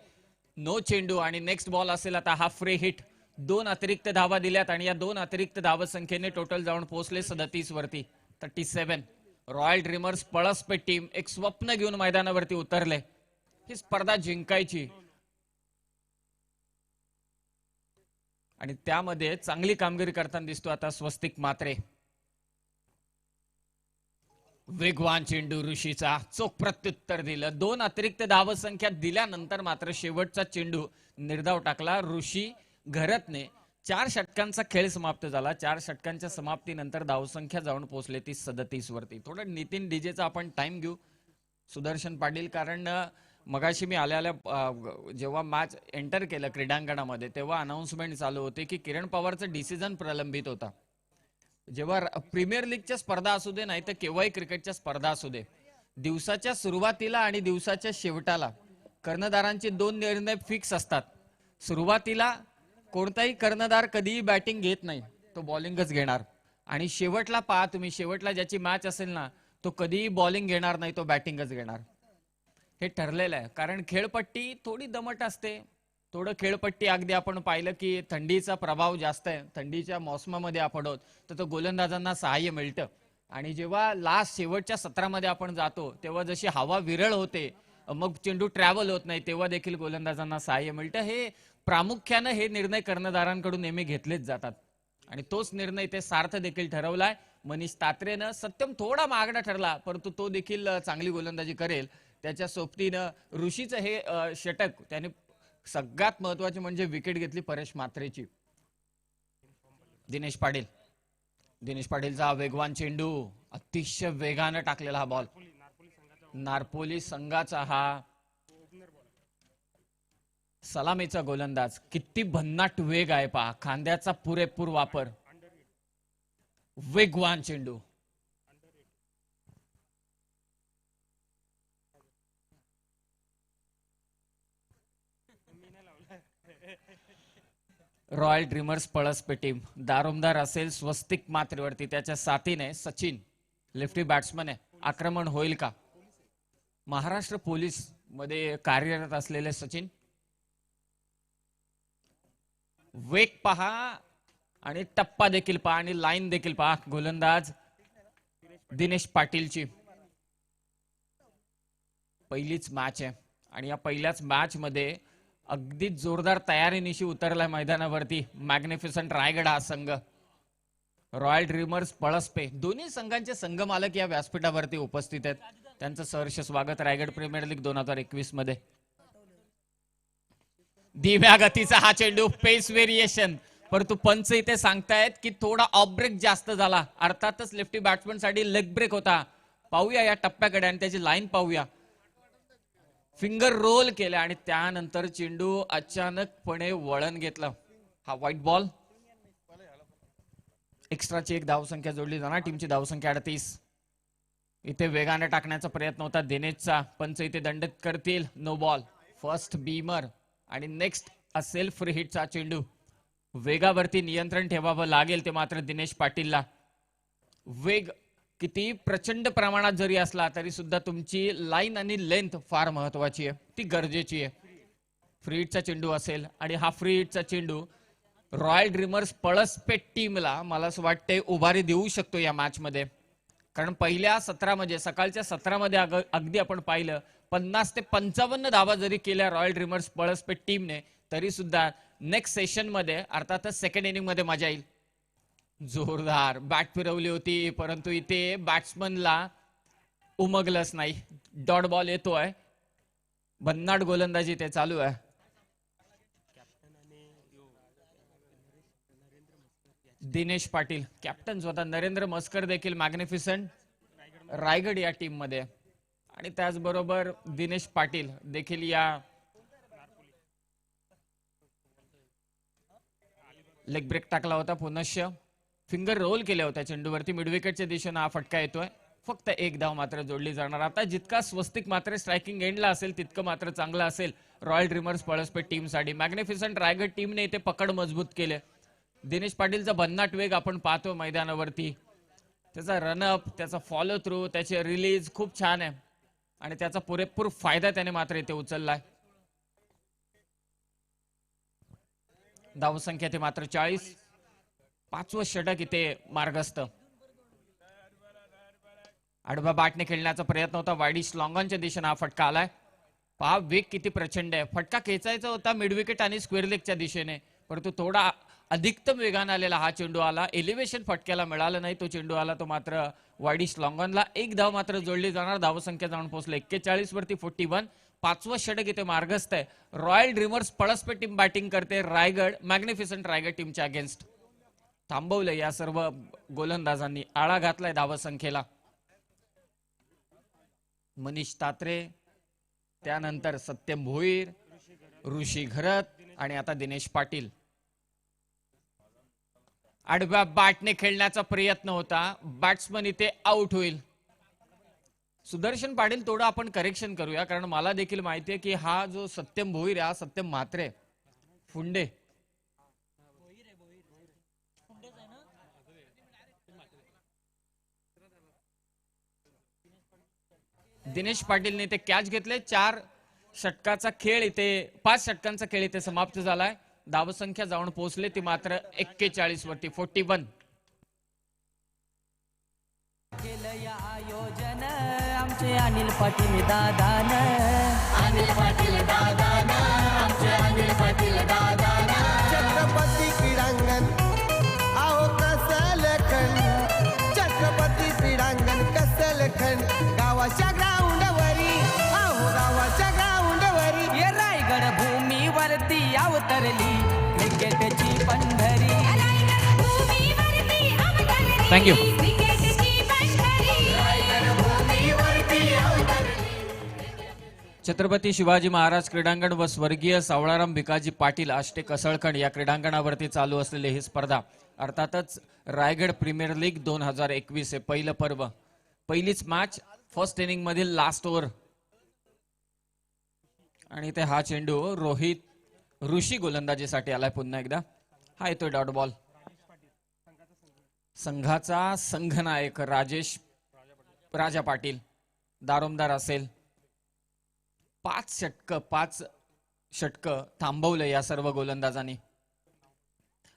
नो चेंडू आणि नेक्स्ट बॉल असेल आता हा फ्री हिट. 2 अतिरिक्त धावा दिल्यात आणि या 2 अतिरिक्त धावसंख्येने टोटल जाऊन पोहोचले 37 वरती, 37. रॉयल ड्रीमर्स पळसपेठ टीम एक स्वप्न घेऊन मैदानावरती उतरले, ही स्पर्धा जिंकायची, आणि त्यामध्ये चांगली कामगिरी करताना दिसतो आता स्वस्तिक मात्रे. वेगवान चेंडू ऋषीचा, चोख प्रत्युत्तर दिलं. 2 अतिरिक्त धावसंख्या दिल्यानंतर मात्र शेवटचा चेंडू निर्धाव टाकला ऋषी घरतने. 4 षटकांचा खेळ समाप्त झाला. 4 षटकांच्या समाप्तीनंतर धावसंख्या जाऊन पोहोचले ती 37 वरती. थोडं नितीन डीजेचा आपण टाइम घेऊ, सुदर्शन पाटील, कारण मगाशी मी आल्या जेव्हा मॅच एंटर केलं क्रीडांगणामध्ये तेव्हा अनाउन्समेंट चालू होते की किरण पवारचं डिसिजन प्रलंबित होता. जेव्हा प्रीमियर लीगच्या स्पर्धा असू दे, नाही तर केव्हाही क्रिकेटच्या स्पर्धा असू दे, दिवसाच्या सुरुवातीला आणि दिवसाच्या शेवटाला कर्णधारांचे 2 निर्णय फिक्स असतात. सुरुवातीला कोणताही कर्णधार कधीही बॅटिंग घेत नाही, तो बॉलिंगच घेणार. आणि शेवटला पहा तुम्ही, शेवटला ज्याची मॅच असेल ना तो कधीही बॉलिंग घेणार नाही, तो बॅटिंगच घेणार. हे ठरलेलं आहे. कारण खेळपट्टी थोडी दमट असते. थोडं खेळपट्टी अगदी आपण पाहिलं की थंडीचा प्रभाव जास्त आहे, थंडीच्या मोसमामध्ये आपण आहोत, तर तो गोलंदाजांना सहाय्य मिळतं. आणि जेव्हा लास्ट शेवटच्या सत्रामध्ये आपण जातो तेव्हा जशी हवा विरळ होते, मग चेंडू ट्रॅव्हल होत नाही, तेव्हा देखील गोलंदाजांना सहाय्य मिळतं. हे प्रामुख्यानं हे निर्णय कर्णधारांकडून नेहमी घेतलेच जातात, आणि तोच निर्णय ते सार्थ देखील ठरवलाय. मनीष तात्रेनं सत्यम थोडा मागणा ठरला, परंतु तो देखील चांगली गोलंदाजी करेल. त्याच्या सोबतीनं ऋषीचं हे षटक, त्याने सगळ्यात महत्वाची म्हणजे विकेट घेतली परेश मात्रेची. दिनेश पाटीलचा वेगवान चेंडू, अतिशय वेगानं टाकलेला हा बॉल. नारपोली संघाचा हा सलामीचा गोलंदाज, किती भन्नाट वेग आहे पहा, खांद्याचा पुरेपूर वापर, वेगवान चेंडू. रॉयल ड्रीमर्स पळसपे टीम, दारोमदार असेल स्वस्तिक मात्रेवरती, त्याच्या साथीने सचिन लेफ्टी बॅट्समन आहे. आक्रमण होईल का? महाराष्ट्र पोलीस मध्ये कार्यरत असलेले सचिन, वेग पहा आणि टप्पा देखील पहा आणि लाईन देखील पहा. गोलंदाज दिनेश पाटीलची पहिलीच मॅच आहे आणि या पहिल्याच मॅच मध्ये अगदी जोरदार तयारीनिशी उतरलाय मैदानावरती मॅग्निफिसंट रायगड हा संघ. रॉयल ड्रीमर्स पळसपे दोन्ही संघांचे संघ मालक या व्यासपीठावरती उपस्थित आहेत. त्यांचं सहर्ष स्वागत रायगड प्रीमियर लीग 2021 मध्ये. धीम्या गतीचा हा चेंडू, पेस व्हेरिएशन, परंतु पंच इथे सांगतायत की थोडा ऑफ ब्रेक जास्त झाला. अर्थातच लेफ्टी बॅट्समन साठी लेग ब्रेक होता. पाहूया या टप्प्याकडे आणि त्याची लाईन पाहूया. फिंगर रोल केला आणि त्यानंतर चेंडू अचानकपणे वळण घेतलं. हा व्हाईट बॉल. एक्स्ट्राची एक धावसंख्या जोडली जाणार. टीमची धावसंख्या 38. इथे वेगाने टाकण्याचा प्रयत्न होता दिनेशचा. पंच इथे दंडित करतील. No ball. फर्स्ट बीमर आणि नेक्स्ट असेल फ्री हिटचा चेंडू. वेगावरती नियंत्रण ठेवावं लागेल ते मात्र दिनेश पाटीलला. वेग किती प्रचंड प्रमाणात जरी असला तरी सुद्धा तुमची लाईन आणि लेंथ फार महत्वाची आहे, ती गरजेची आहे. फ्री हिटचा चेंडू असेल आणि हा फ्री हिटचा चेंडू रॉयल ड्रीमर्स पळसपेट टीमला मला असं वाटतंय उभारी देऊ शकतो या मॅच मध्ये. कारण पहिल्या सत्रामध्ये, सकाळच्या सत्रामध्ये अगदी आपण पाहिलं 50 ते 55 धावा जरी केल्या रॉयल ड्रीमर्स पळसपेट टीमने, तरी सुद्धा नेक्स्ट सेशन मध्ये अर्थातच सेकंड इनिंग मध्ये मजा येईल. जोरदार बॅट फिरवली होती परंतु इथे बॅट्समनला उमगलंच नाही. डॉट बॉल येतोय. भन्नाट गोलंदाजी ते चालू आहे. दिनेश पाटील कॅप्टन स्वतः, नरेंद्र मस्कर देखील मॅग्निफिसंट रायगड या टीम मध्ये आणि त्याचबरोबर दिनेश पाटील देखील या लेग ब्रेक टाकला होता. पुनश्च फिंगर रोल केल्या होत्या चेंडूवरती. मिडविकेटच्या दिशेने हा फटका येतोय. फक्त एक धाव मात्र जोडली जाणार. आता जितका स्वस्तिक मात्र स्ट्रायकिंग एंडला असेल तितकं मात्र चांगलं असेल रॉयल ड्रीमर्स पळसपेट टीमसाठी. मॅग्निफिसंट रायगड टीमने इथे पकड मजबूत केले. दिनेश पाटीलचा भन्नाट वेग आपण पाहतो मैदानावरती. त्याचा रनअप, त्याचा फॉलो थ्रू, त्याचे रिलीज खूप छान आहे आणि त्याचा पुरेपूर फायदा त्याने मात्र इथे उचललाय. धावसंख्या ते मात्र 40. 5वं षटक इथे मार्गस्थ. आडव्या बॅटने खेळण्याचा प्रयत्न होता. वाईडिश लॉंगॉनच्या दिशेने हा फटका आलाय. पहा वेग किती प्रचंड आहे. फटका खेचायचा होता मिड विकेट आणि स्क्वेअर लेगच्या दिशेने, परंतु थोडा अधिकतम वेगाने आलेला हा चेंडू आला. एलिव्हेशन फटक्याला मिळालं नाही. तो चेंडू आला तो मात्र वाईडिश लॉंगॉनला. एक धाव मात्र जोडली जाणार. धावसंख्या जाऊन पोहोचले 41 वरती 41. 5वं षटक इथे मार्गस्थ आहे. रॉयल ड्रीमर्स पळसपेट टीम बॅटिंग करते रायगड मॅग्निफिसंट रायगड टीमच्या अगेन्स्ट. थांबवलंय या सर्व गोलंदाजांनी, आळा घातलाय धावसंख्येला. मनीष तात्रे, त्यानंतर सत्यम भोईर, ऋषी घरत आणि आता दिनेश पाटील. आडव्या बॅटने खेळण्याचा प्रयत्न होता. बॅट्समन इथे आउट होईल. सुदर्शन पाटील थोडं आपण करेक्शन करूया, कारण मला देखील माहितीये की हा जो सत्यम भोईर हा सत्यम म्हात्रे फुंडे दिनेश पाटीलने ते कॅच घेतले. 4 षटकाचा खेळ इथे 5 षटकांचा खेळ इथे समाप्त झालाय. धावसंख्या जाऊन पोहोचले ती मात्र 41 वरती 41. केलं या आयोजन आमचे अनिल पाटील दादान. अनिल पाटील दादान, आमचे अनिल पाटील दादान. छत्रपती क्रीडांगण आहो कसल खंड. छत्रपती क्रीडांगण कसल खंड. गावाच्या ग्राउंडवरी आहो गावाच्या ग्राउंडवरी. ये रायगड भूमीवरती अवतरली क्रिकेटची पंढरी. थँक्यू. छत्रपती शिवाजी महाराज क्रीडांगण व स्वर्गीय सावळाराम भिकाजी पाटील आष्टे कसळखंड या क्रीडांगणावरती चालू असलेली ही स्पर्धा अर्थातच रायगड प्रीमियर लीग 2021 हे पहिलं पर्व, पहिलीच मॅच, फर्स्ट इनिंग मधील लास्ट ओव्हर. आणि ते हा चेंडू रोहित ऋषी गोलंदाजीसाठी आलाय पुन्हा एकदा. हा येतोय डॉट बॉल. संघाचा संघनायक राजा पाटील दारोमदार असेल. 5 षटकं थांबवलं या सर्व गोलंदाजांनी.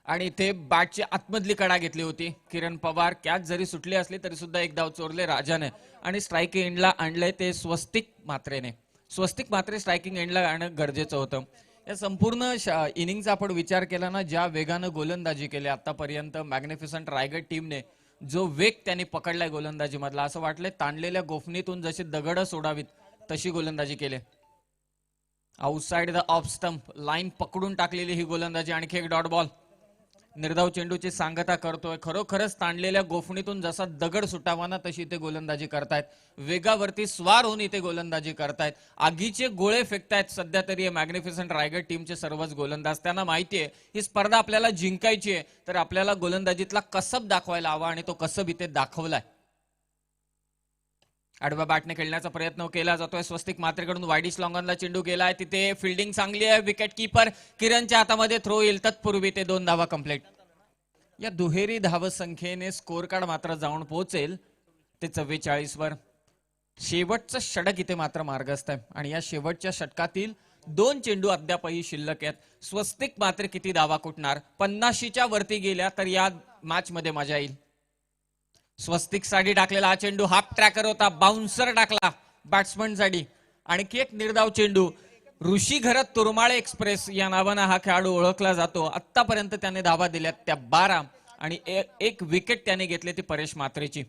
आणि ते बॅटची आतमधली कडा घेतली होती. किरण पवार कॅच जरी सुटली असली तरी सुद्धा एक धाव चोरले राजाने आणि स्ट्रायकिंग एंडला आणलंय ते स्वस्तिक मात्रेने. स्वस्तिक मात्रे स्ट्रायकिंग एंडला आणणं गरजेचं होतं. या संपूर्ण इनिंगचा आपण विचार केला ना, ज्या वेगानं गोलंदाजी केली आतापर्यंत मॅग्निफिसंट रायगड टीमने, जो वेग त्यांनी पकडलाय गोलंदाजी मधला, असं वाटलंय ताणलेल्या गोफणीतून जशी दगड सोडावीत तशी गोलंदाजी केली. Outside the off stump line पकडून टाकलेली ही गोलंदाजी. आणखी एक डॉट बॉल. निर्धाव चेंडूची सांगता करतोय. खरोखरच ताणलेल्या गोफणीतून जसा दगड सुटावा ना तशी इथे गोलंदाजी करतायत. वेगावरती स्वार होऊन इथे गोलंदाजी करतायत. आगीचे गोळे फेकतायत सध्या तरी हे मॅग्निफिसंट रायगड टीमचे सर्वच गोलंदाज. त्यांना माहितीये ही स्पर्धा आपल्याला जिंकायची आहे, तर आपल्याला गोलंदाजीतला कसब दाखवायला हवा आणि तो कसब इथे दाखवलाय. आडव्या बॅटने खेळण्याचा प्रयत्न केला जातोय. स्वस्तिक मात्रेकडून वाईडिश लॉंगॉनला चेंडू गेलाय. तिथे फिल्डिंग चांगली आहे. विकेट किपर किरणच्या हातामध्ये थ्रो येईल. तत्पूर्वी ते 2 धावा कंप्लीट. या दुहेरी धावसंख्येने स्कोर कार्ड मात्र जाऊन पोहोचेल ते 44 वर. शेवटचं षटक इथे मात्र मार्गस्थ आहे आणि या शेवटच्या षटकातील 2 चेंडू अद्यापही शिल्लक आहेत. स्वस्तिक मात्र किती धावा कुठणार? 50च्या वरती गेल्या तर या मॅच मध्ये मजा येईल. स्वस्तिक साठी टाकलेला हा चेंडू हाफ ट्रॅकर होता. बाउन्सर टाकला बॅट्समन साठी. आणखी एक निर्धाव चेंडू. ऋषी घरत तुरमाळे एक्सप्रेस या नावानं हा खेळाडू ओळखला जातो. आतापर्यंत त्याने धावा दिल्यात त्या 12 आणि एक विकेट त्याने घेतली ती परेश मात्रेची.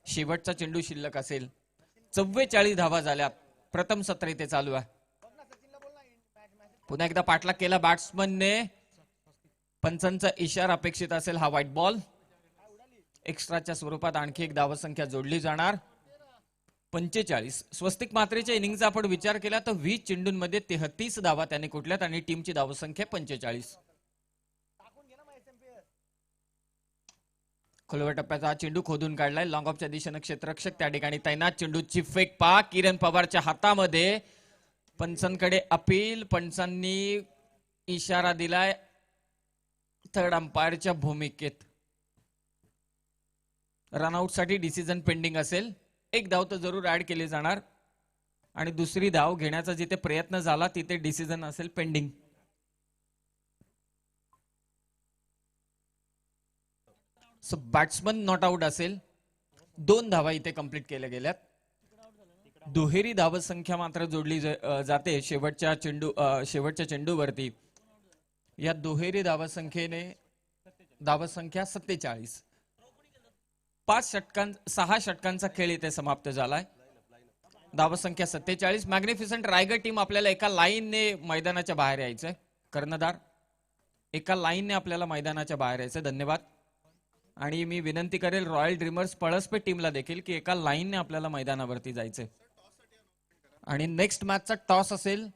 शेवटचा चेंडू शिल्लक असेल. 44 धावा झाल्यात. प्रथम सत्र इथे चालू आहे. पुन्हा एकदा पाठलाग केला बॅट्समनने. पंचांचा इशारा अपेक्षित असेल. हा व्हाईट बॉल. एक्स्ट्राच्या स्वरूपात आणखी एक धावसंख्या जोडली जाणार. 45. स्वस्तिक मात्रेच्या इनिंगचा आपण विचार केला तर 20 चेंडूंमध्ये 33 धावा त्याने कुठल्यात आणि टीमची धावसंख्या 45. खोलवर टप्प्याचा हा चेंडू खोदून काढलाय. लॉंग ऑफच्या दिशेनं क्षेत्ररक्षक त्या ठिकाणी तैनात. चेंडूची फेक पा किरण पवारच्या हातामध्ये. पंचांकडे अपील. पंचांनी इशारा दिलाय थर्ड अंपायरच्या भूमिकेत. रनआउट साठी डिसिजन पेंडिंग असेल. एक धाव तर जरूर ऍड केली जाणार आणि दुसरी धाव घेण्याचा जिथे प्रयत्न झाला तिथे डिसिजन असेल pending. So batsman not out असेल. 2 धावा इथे कंप्लीट केल्या गेल्यात. दुहेरी धावसंख्या मात्र जोडली जाते शेवटच्या चेंडूवरती. या दुहेरी धावसंख्येने धावसंख्या 47. 6 षटकांचा खेळ इथे समाप्त झालाय. धावसंख्या 47. मॅग्निफिसंट रायगड टीम आपल्याला एका लाईनने मैदानाच्या बाहेर यायचंय. कर्णधार एका लाईनने आपल्याला मैदानाच्या बाहेर यायचंय. धन्यवाद. आणि मी विनंती करेल रॉयल ड्रीमर्स पळसपे टीमला देखील की एका लाईनने आपल्याला मैदानावरती जायचंय. आणि नेक्स्ट मॅचचा टॉस असेल.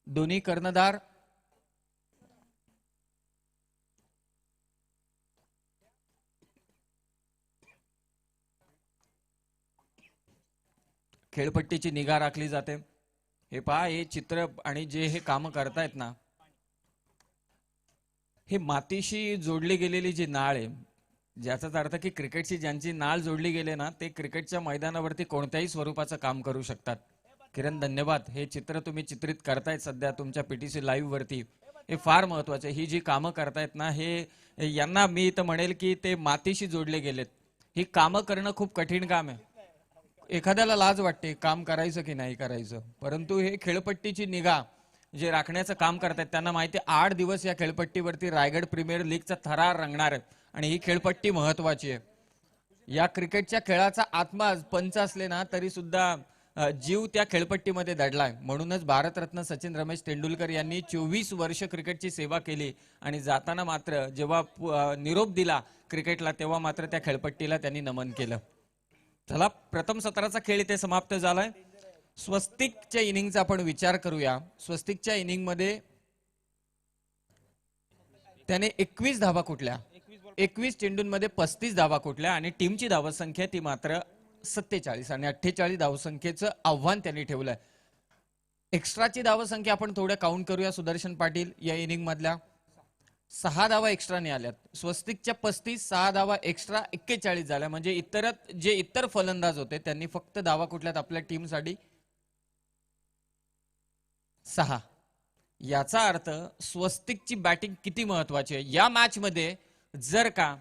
दोन्ही कर्णधार खेळपट्टीची निगा राखली जाते. हे पहा हे चित्र आणि जे हे काम करतायत ना, हे मातीशी जोडली गेलेली जी नाळ आहे, ज्याचाच अर्थ की क्रिकेटची ज्यांची नाळ जोडली गेले ना ते क्रिकेटच्या मैदानावरती कोणत्याही स्वरूपाचं काम करू शकतात. किरण धन्यवाद. हे चित्र तुम्ही चित्रित करतायत सध्या तुमच्या पीटीसी लाईव्ह वरती. हे फार महत्वाचं आहे. ही जी कामं करतायत ना हे यांना मी तर म्हणेल की ते मातीशी जोडले गेलेत. ही कामं करणं खूप कठीण काम आहे. एखाद्याला लाज वाटते काम करायचं की नाही करायचं, परंतु हे खेळपट्टीची निगा जे राखण्याचं काम करतायत त्यांना माहिती 8 दिवस या खेळपट्टीवरती रायगड प्रीमियर लीगचा थरार रंगणार आहे आणि ही खेळपट्टी महत्वाची आहे. या क्रिकेटच्या खेळाचा आत्मा पंच असले ना तरी सुद्धा जीव त्या खेळपट्टीमध्ये दडलाय. म्हणूनच भारतरत्न सचिन रमेश तेंडुलकर यांनी 24 वर्ष क्रिकेटची सेवा केली आणि जाताना मात्र जेव्हा निरोप दिला क्रिकेटला तेव्हा मात्र त्या खेळपट्टीला त्यांनी नमन केलं. चला प्रथम सत्राचा खेळ इथे समाप्त झालाय. स्वस्तिकच्या इनिंगचा आपण विचार करूया. स्वस्तिकच्या इनिंग मध्ये त्याने 21 धावा कुठल्या, 21 चेंडूंमध्ये 35 धावा कुठल्या आणि टीमची धावसंख्या ती मात्र 47 आणि 48 धावसंख्येचं आव्हान त्यांनी ठेवलंय. एक्स्ट्राची धावसंख्या आपण थोडं काउंट करूया. सुदर्शन पाटील या इनिंग मधल्या 6 धावा एक्स्ट्राने आल्यात. स्वस्तिकच्या 35, 6 धावा एक्स्ट्रा 41 झाल्या. म्हणजे इतर फलंदाज होते त्यांनी फक्त धावा कुठल्यात आपल्या टीमसाठी 6. याचा अर्थ स्वस्तिकची बॅटिंग किती महत्वाची आहे या मॅच मध्ये. जर का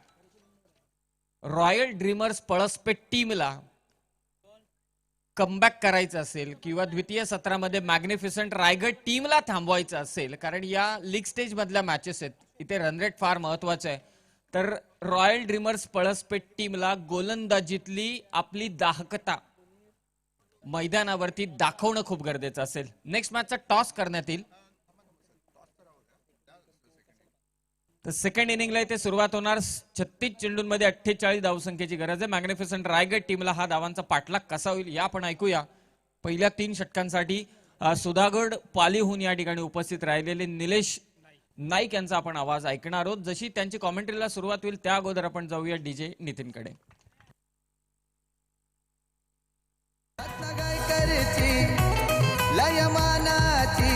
रॉयल ड्रीमर्स पळसपेठ टीमला कमबॅक करायचं असेल किंवा द्वितीय सत्रामध्ये मॅग्निफिसंट रायगड टीमला थांबवायचं असेल, कारण या लीग स्टेज मधल्या मॅचेस आहेत, इथे रन रेट फार महत्वाचं आहे, तर रॉयल ड्रीमर्स पळसपेठ टीमला गोलंदाजीतली आपली दाहकता मैदानावरती दाखवणं खूप गरजेचं असेल. नेक्स्ट मॅचचा टॉस करण्यात येईल. तर सेकंड इनिंगला इथे सुरुवात होणार. 36 चेंडूंमध्ये 48 धावसंख्येची गरज आहे. मॅग्निफिसंट रायगड टीमला हा धावांचा पाठलाग कसा होईल या आपण ऐकूया. पहिल्या 3 षटकांसाठी सुधागड पालीहून या ठिकाणी उपस्थित राहिलेले निलेश नाईक यांचा आपण आवाज ऐकणार आहोत. जशी त्यांची कॉमेंट्रीला सुरुवात होईल त्या अगोदर आपण जाऊया डीजे नितीनकडे. लयमानाची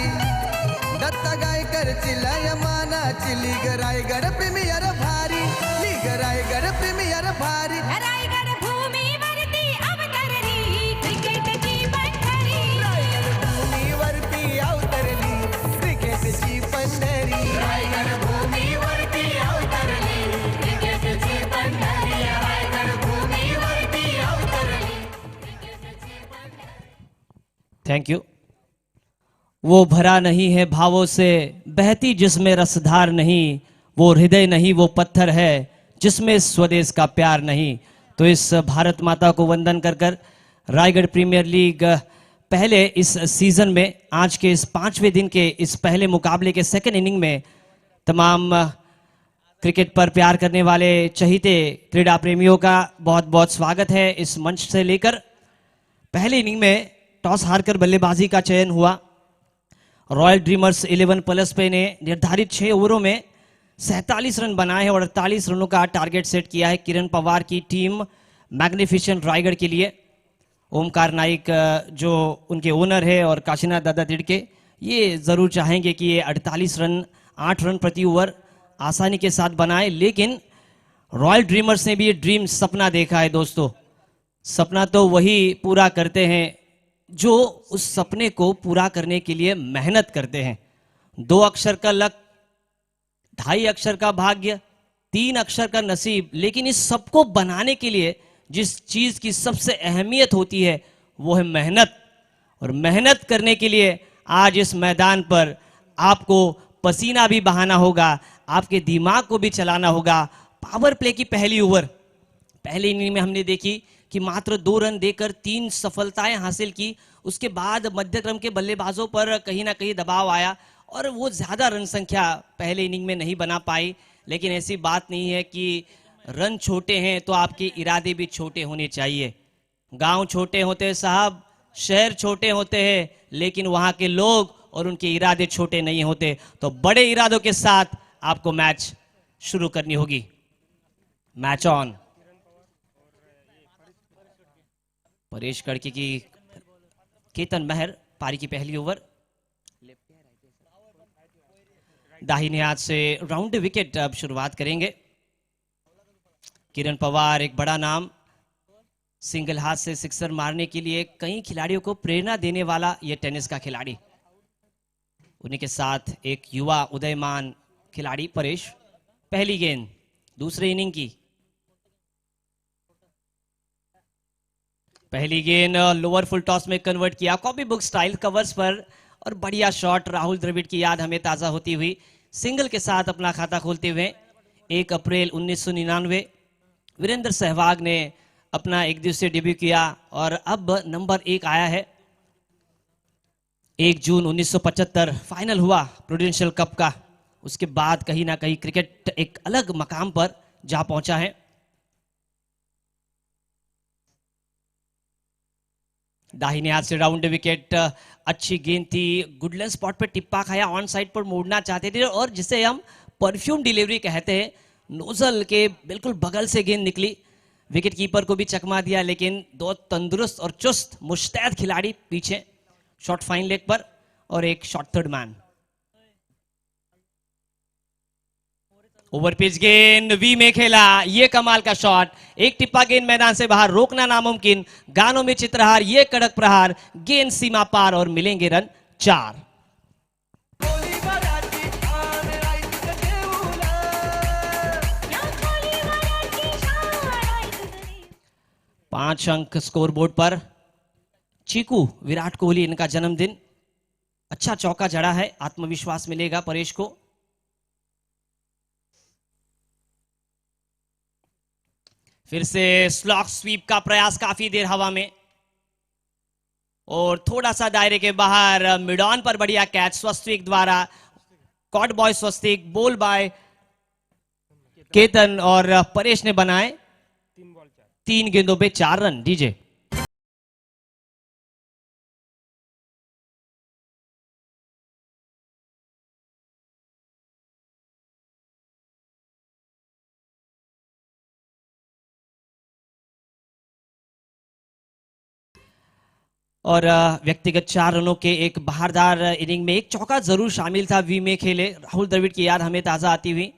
दत्ता गायकरची लयमानाची लीग रायगड प्रीमियर भारी, लीग रायगड प्रीमियर भारी. रायगड भूमीवरती अवतरली क्रिकेटची पंढरी, रायगड भूमीवरती अवतरली क्रिकेटची पंढरी. रायगड भूमीवरती अवतरली क्रिकेटची पंढरी, रायगड भूमीवरती अवतरली क्रिकेटची पंढरी. Thank you. वो भरा नहीं है भावों से बहती जिसमें रसधार नहीं, वो हृदय नहीं वो पत्थर है जिसमें स्वदेश का प्यार नहीं. तो इस भारत माता को वंदन कर कर रायगढ़ प्रीमियर लीग पहले इस सीजन में आज के इस 5वें दिन के इस पहले मुकाबले के सेकंड इनिंग में तमाम क्रिकेट पर प्यार करने वाले चहीते क्रीड़ा प्रेमियों का बहुत बहुत स्वागत है इस मंच से लेकर. पहले इनिंग में टॉस हारकर बल्लेबाजी का चयन हुआ. रॉयल ड्रीमर्स 11 पलसपे ने निर्धारित 6 ओवरों में 47 रन बनाए हैं और 48 रनों का टारगेट सेट किया है किरण पवार की टीम मैग्निफिसेंट रायगढ़ के लिए. ओमकार नाइक जो उनके ओनर है और काशीनाथ दादा तिड़के ये ज़रूर चाहेंगे कि ये 48 रन 8 रन प्रति ओवर आसानी के साथ बनाए. लेकिन रॉयल ड्रीमर्स ने भी ये ड्रीम सपना देखा है दोस्तों. सपना तो वही पूरा करते हैं जो उस सपने को पूरा करने के लिए मेहनत करते हैं. 2 अक्षर का लक, 2.5 अक्षर का भाग्य, 3 अक्षर का नसीब. लेकिन इस सबको बनाने के लिए जिस चीज की सबसे अहमियत होती है वो है मेहनत. और मेहनत करने के लिए आज इस मैदान पर आपको पसीना भी बहाना होगा, आपके दिमाग को भी चलाना होगा. पावर प्ले की पहली ओवर पहले इनिंग में हमने देखी कि मात्र 2 रन देकर 3 सफलताएं हासिल की. उसके बाद मध्यक्रम के बल्लेबाजों पर कहीं ना कहीं दबाव आया और वो ज्यादा रन संख्या पहले इनिंग में नहीं बना पाई. लेकिन ऐसी बात नहीं है कि रन छोटे हैं तो आपके इरादे भी छोटे होने चाहिए. गांव छोटे होते हैं साहब, शहर छोटे होते हैं, लेकिन वहां के लोग और उनके इरादे छोटे नहीं होते. तो बड़े इरादों के साथ आपको मैच शुरू करनी होगी. Match on. परेश कड़की की केतन महर पारी की पहली ओवर. दाहिने हाथ से राउंड विकेट अब शुरुआत करेंगे. किरण पवार एक बड़ा नाम, सिंगल हाथ से सिक्सर मारने के लिए कई खिलाड़ियों को प्रेरणा देने वाला यह टेनिस का खिलाड़ी. उन्हीं के साथ एक युवा उदयमान खिलाड़ी परेश. पहली गेंद दूसरे इनिंग की. पहली गेंद लोअर फुल टॉस में कन्वर्ट किया कॉपी बुक स्टाइल कवर्स पर और बढ़िया शॉट. राहुल द्रविड़ की याद हमें ताजा होती हुई सिंगल के साथ अपना खाता खोलते हुए 1 अप्रैल 1999 वीरेंद्र सहवाग ने अपना एक दिवसीय डेब्यू किया और अब नंबर 1 आया है. 1 जून 1975 फाइनल हुआ प्रूडेंशियल कप का. उसके बाद कहीं ना कहीं क्रिकेट एक अलग मकाम पर जा पहुंचा है. दाहिने हाथ से राउंड विकेट, अच्छी गेंद थी, गुडलैंड स्पॉट पे टिप्पा खाया, ऑन साइड पर मोड़ना चाहते थे और जिसे हम परफ्यूम डिलीवरी कहते हैं, नोजल के बिल्कुल बगल से गेंद निकली, विकेट कीपर को भी चकमा दिया, लेकिन दो तंदुरुस्त और चुस्त मुस्तैद खिलाड़ी पीछे, शॉट फाइन लेग पर और एक shot third man. Over pitch गेंद वी में खेला, ये कमाल का शॉट, एक टिप्पा गेंद मैदान से बाहर, रोकना नामुमकिन, गानों में चित्रहार, ये कड़क प्रहार, गेंद सीमा पार और मिलेंगे रन 4। पांच अंक स्कोर बोर्ड पर। चीकू, विराट कोहली इनका जन्मदिन, अच्छा चौका जड़ा है, आत्मविश्वास मिलेगा परेश को। फिर से स्लॉक स्वीप का प्रयास, काफी देर हवा में और थोड़ा सा दायरे के बाहर, मिड ऑन पर बढ़िया कैच स्वस्तिक द्वारा, कॉट बॉय स्वस्तिक, बोल बाय केतन और परेश ने बनाए 3 गेंदों पे 4 रन। डीजे और व्यक्तिगत 4 रनों के एक बहारदार इनिंग में एक चौका जरूर शामिल था। वी में खेले राहुल द्रविड़ की याद हमें ताजा आती हुई।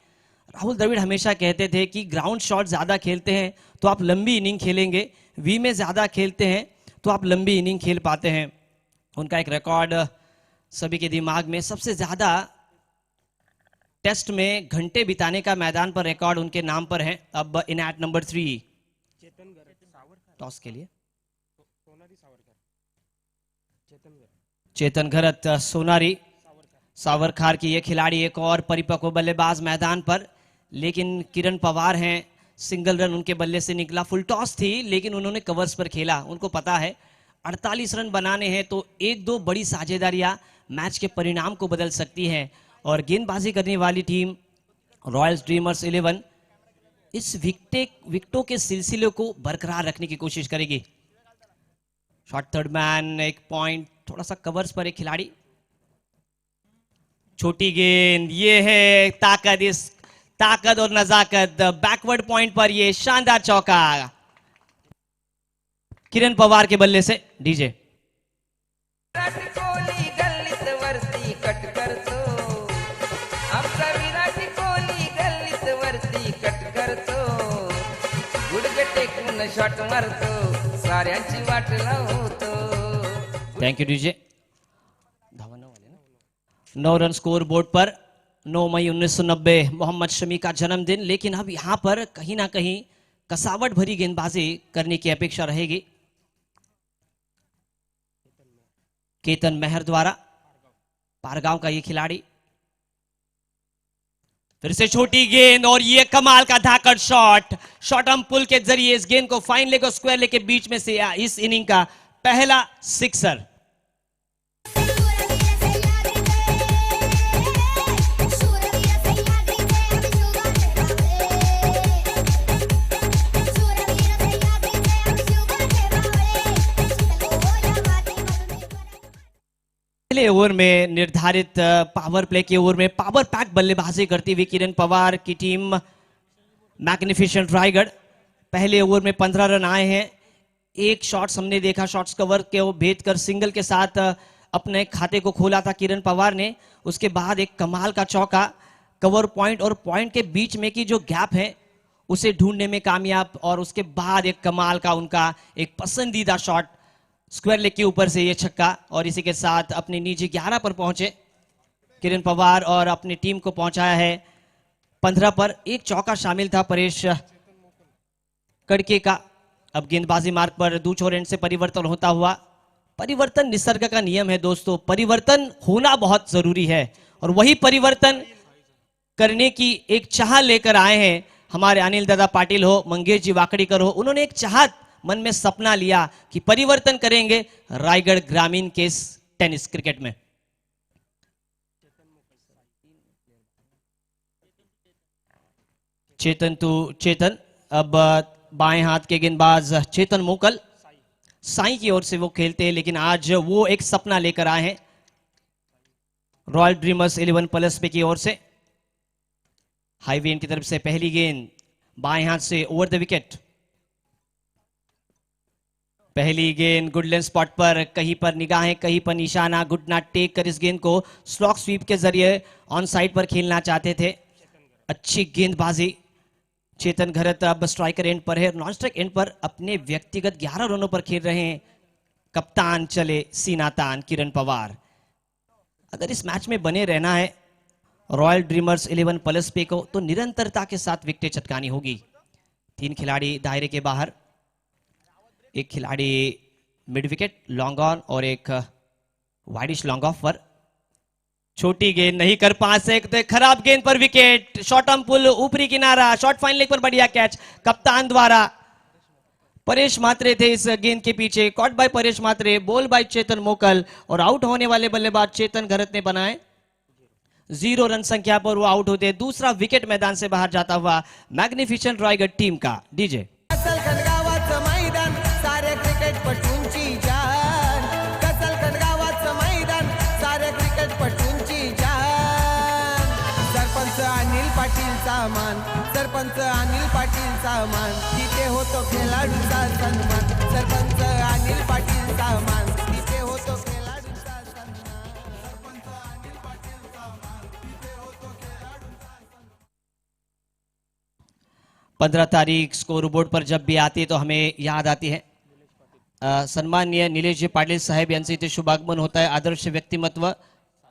राहुल द्रविड़ हमेशा कहते थे कि ग्राउंड शॉट ज्यादा खेलते हैं तो आप लंबी इनिंग खेलेंगे, वी में ज्यादा खेलते हैं तो आप लंबी इनिंग खेल पाते हैं। उनका एक रिकॉर्ड सभी के दिमाग में, सबसे ज्यादा टेस्ट में घंटे बिताने का मैदान पर रिकॉर्ड उनके नाम पर है। अब इन एट नंबर 3 टॉस के लिए चेतन घरत, सोनारी सावरखार की ये खिलाड़ी एक और परिपक्व बल्लेबाज मैदान पर, लेकिन किरण पवार हैं, सिंगल रन उनके बल्ले से निकला। फुल टॉस थी लेकिन उन्होंने कवर्स पर खेला, उनको पता है 48 रन बनाने हैं तो 1-2 बड़ी साझेदारियां मैच के परिणाम को बदल सकती हैं। और गेंदबाजी करने वाली टीम रॉयल ड्रीमर्स 11 इस विकेटों के सिलसिले को बरकरार रखने की कोशिश करेगी। शॉट थर्ड मैन, एक पॉइंट, थोड़ा सा कवर्स पर एक खिलाड़ी, छोटी गेंद, ये है ताकत, इस ताकत और नजाकत, बैकवर्ड पॉइंट पर ये शानदार चौका किरण पवार के बल्ले से। डीजे विराट कोहली गल्लीत वरती कट करतो, आमचा विराट कोहली गल्लीत वरती कट करतो, गुडघे टेकून शॉट मारतो, साऱ्यांची वाट लावतो। Thank you DJ. 9 run score board पर। 9 मई 1990 मोहम्मद शमी का जन्मदिन, लेकिन अब यहां पर कहीं ना कहीं कसावट भरी गेंदबाजी करने की अपेक्षा रहेगी। केतन मेहर द्वारा, पारगांव का ये खिलाड़ी, फिर से छोटी गेंद और ये कमाल का धाकड़ शॉट, शॉर्ट आर्म पुल के जरिए इस गेंद को फाइन लेग और स्क्वायर लेग के बीच में से इस इनिंग का पहला सिक्सर। पहले ओवर में निर्धारित पावर प्ले के ओवर में पावर पैक बल्लेबाजी करती हुई किरण पवार की टीम मैग्निफिसेंट रायगढ़, पहले ओवर में 15 रन आए हैं। एक शॉट्स हमने देखा, शॉट्स कवर के वो भेद कर सिंगल के साथ अपने खाते को खोला था किरण पवार ने। उसके बाद एक कमाल का चौका, कवर पॉइंट और पॉइंट के बीच में की जो गैप है उसे ढूंढने में कामयाब, और उसके बाद एक कमाल का उनका एक पसंदीदा शॉट स्क्वायर लेग के ऊपर से ये छक्का, और इसी के साथ अपनी निजी 11 पर पहुंचे किरण पवार और अपनी टीम को पहुंचाया है 15 पर। एक चौका शामिल था परेश कड़के का। अब गेंदबाजी मार्ग पर दूसरे एंड से परिवर्तन होता हुआ, परिवर्तन निसर्ग का नियम है दोस्तों, परिवर्तन होना बहुत जरूरी है और वही परिवर्तन करने की एक चाह लेकर आए हैं हमारे अनिल दादा पाटिल हो, मंगेश जी वाकड़ीकर हो। उन्होंने एक चाहत मन में सपना लिया कि परिवर्तन करेंगे रायगढ़ ग्रामीण के टेनिस क्रिकेट में। चेतन, अब बाएं हाथ के गेंदबाज चेतन मोकल, साई की ओर से वो खेलते हैं, लेकिन आज वो एक सपना लेकर आए हैं रॉयल ड्रीमर्स 11 प्लस पे की ओर से। हाईवे की तरफ से पहली गेंद बाएं हाथ से ओवर द विकेट। पहली गेंद गुड लेंथ स्पॉट पर, कहीं पर निगाहें कहीं पर निशाना, गुड नॉट टेक कर इस गेंद को स्लॉक स्वीप के जरिए ऑन साइड पर खेलना चाहते थे। अच्छी गेंदबाजी। चेतन घरत अब स्ट्राइकर एंड पर है, नॉन स्ट्राइक एंड पर अपने व्यक्तिगत 11 रनों पर खेल रहे हैं कप्तान चले सीना तान किरण पवार। अगर इस मैच में बने रहना है रॉयल ड्रीमर्स 11 प्लस पे को, तो निरंतरता के साथ विकेटें चटकानी होगी। 3 खिलाड़ी दायरे के बाहर, एक खिलाड़ी मिड विकेट लॉन्ग ऑन और एक वाइडिश लॉन्ग ऑफ पर। छोटी गेंद नहीं कर पा सकते, खराब गेंद पर विकेट। शॉर्ट आर्म पुल ऊपरी किनारा, शॉर्ट फाइन लेग पर बढ़िया कैच कप्तान द्वारा। परेश मात्रे थे इस गेंद के पीछे, caught by Paresh Mhatre, ball by Chetan Mokal और आउट होने वाले बल्लेबाज चेतन घरत ने बनाए। 0 रन संख्या पर वो आउट होते। दूसरा विकेट मैदान से बाहर जाता हुआ मैग्निफिसेंट रायगढ़ टीम का। डीजे कसलखंड गावाचं मैदान सारे क्रिकेटपटूंची जान, कसलखंड गावाचं मैदान सारे क्रिकेटपटूंची जान। सरपंच अनिल पाटील सामान, सरपंच अनिल पाटील सामान, तिथे होतो खेळाडूचा सन्मान। सरपंच अनिल पाटील सामान, तिथे होतो खेळाडूचा सन्मान। सरपंच अनिल पाटील सामान, तिथे होतो खेळाडूचा सन्मान। 15 तारीख स्कोर बोर्ड पर जब भी आती है तो हमें याद आती है सन्माननीय निलेश जी पाटील साहेब यांचे इथे शुभागमन होत आहे। आदर्श व्यक्तिमत्व,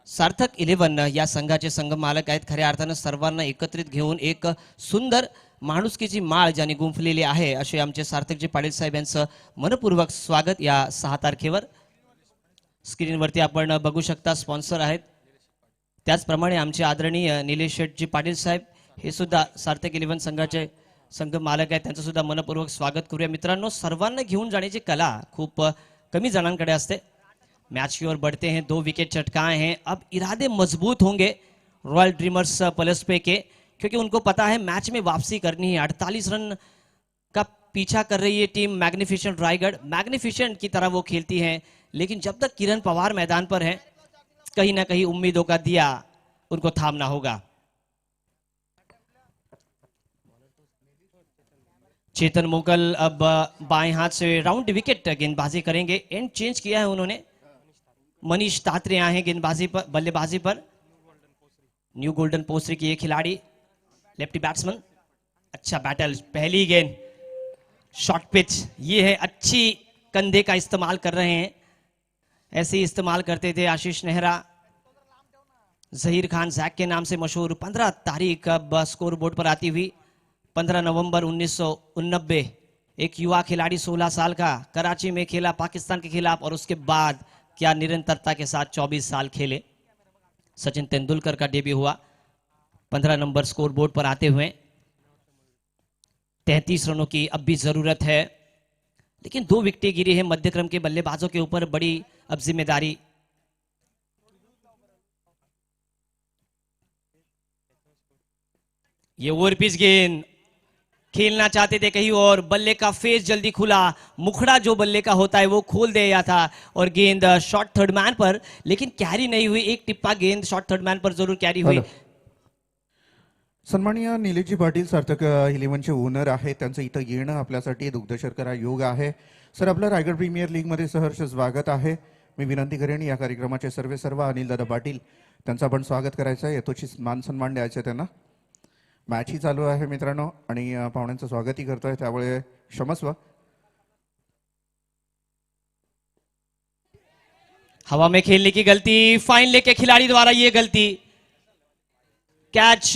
सार्थक 11 या संघाचे संघ मालक आहेत। खऱ्या अर्थानं सर्वांना एकत्रित घेऊन एक सुंदर माणुसकीची माळ ज्यांनी गुंफलेली आहे, असे आमचे सार्थकजी पाटील साहेब यांचं मनपूर्वक स्वागत या 6 तारखेवर। स्क्रीनवरती आपण बघू शकता स्पॉन्सर आहेत, त्याचप्रमाणे आमचे आदरणीय निलेश शेठजी पाटील साहेब हे सुद्धा सार्थक 11 संघाचे संघ मालक आहेत, त्यांचं सुद्धा मनपूर्वक स्वागत करूया। मित्रांनो, सर्वांना घेऊन जाण्याची कला खूप कमी जणांकडे असते। मैच की ओर बढ़ते हैं, 2 विकेट चटकाए हैं। अब इरादे मजबूत होंगे रॉयल ड्रीमर्स प्लस पे के, क्योंकि उनको पता है मैच में वापसी करनी है। 48 रन का पीछा कर रही है टीम मैग्निफिसेंट रायगढ़। मैग्निफिसेंट की तरह वो खेलती है, लेकिन जब तक किरण पवार मैदान पर है, कहीं ना कहीं उम्मीदों का दिया उनको थामना होगा। चेतन मोकल अब बाएं हाथ से राउंड विकेट गेंदबाजी करेंगे। एंड चेंज किया है उन्होंने, मनीष तात्रे आए हैं गेंदबाजी पर, बल्लेबाजी पर। न्यू गोल्डन पोस्टरी की ये खिलाड़ी लेफ्टी बैट्समैन। अच्छा बैटल, पहली गेंद शॉर्ट पिच, ये है अच्छी कंधे का इस्तेमाल कर रहे हैं, ऐसे ही इस्तेमाल करते थे आशीष नेहरा। जहीर खान जैक के नाम से मशहूर। 15 तारीख अब स्कोर बोर्ड पर आती हुई 15 नवंबर 1989, एक युवा खिलाड़ी 16 साल का कराची में खेला पाकिस्तान के खिलाफ, और उसके बाद क्या निरंतरता के साथ 24 साल खेले। सचिन तेंदुलकर का डेब्यू हुआ 15 नंबर स्कोर बोर्ड पर आते हुए। 33 रनों की अब भी जरूरत है, लेकिन 2 विकेटें गिरी है। मध्यक्रम के बल्लेबाजों के ऊपर बड़ी अब जिम्मेदारी। ये ओवर पिच गेंद खेलना चाहते थे कहीं और, बल्ले का फेस जल्दी खुला, मुखड़ा जो बल्ले का होता है वो खोल दिया था, और गेंद शॉर्ट थर्ड मैन पर, लेकिन कैरी नहीं हुई। एक टिप्पा गेंद शॉर्ट थर्ड मैन पर जरूर कैरी हुई। सन्माननीय निलेशजी पाटील सार्थक 11चे ओनर आहे, त्यांचं इथं येणं आपल्यासाठी दुग्धशर्करा योग आहे। सर, आपलं रायगड प्रीमियर लीगमध्ये सहर्ष स्वागत आहे। मी विनंती करेन या कार्यक्रमाचे सर्व अनिल दादा पाटील त्यांचं आपण स्वागत करायचं आहे, यथोचित मान सन्मान द्यायचे त्यांना। मॅच ही चालू आहे मित्रांनो, आणि पाहुण्यांचं स्वागतही करतोय, त्यामुळे क्षमस्व। हवा में खेलने की गलती, फाइन लेग के खिलाड़ी द्वारा ये गलती। कैच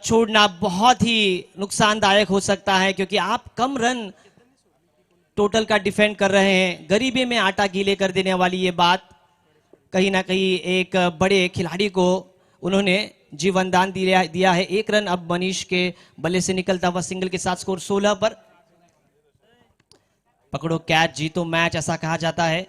छोड़ना बहुत ही नुकसानदायक हो सकता है, क्योंकि आप कम रन टोटल का डिफेंड कर रहे हैं। गरीबी में आटा गीले कर देने वाली ये बात, कहीं ना कहीं एक बड़े खिलाड़ी को उन्होंने जीवन दान दिया है। 1 रन अब मनीष के बल्ले से निकलता हुआ सिंगल के साथ स्कोर 16 पर। पकड़ो कैच जीतो मैच, ऐसा कहा जाता है।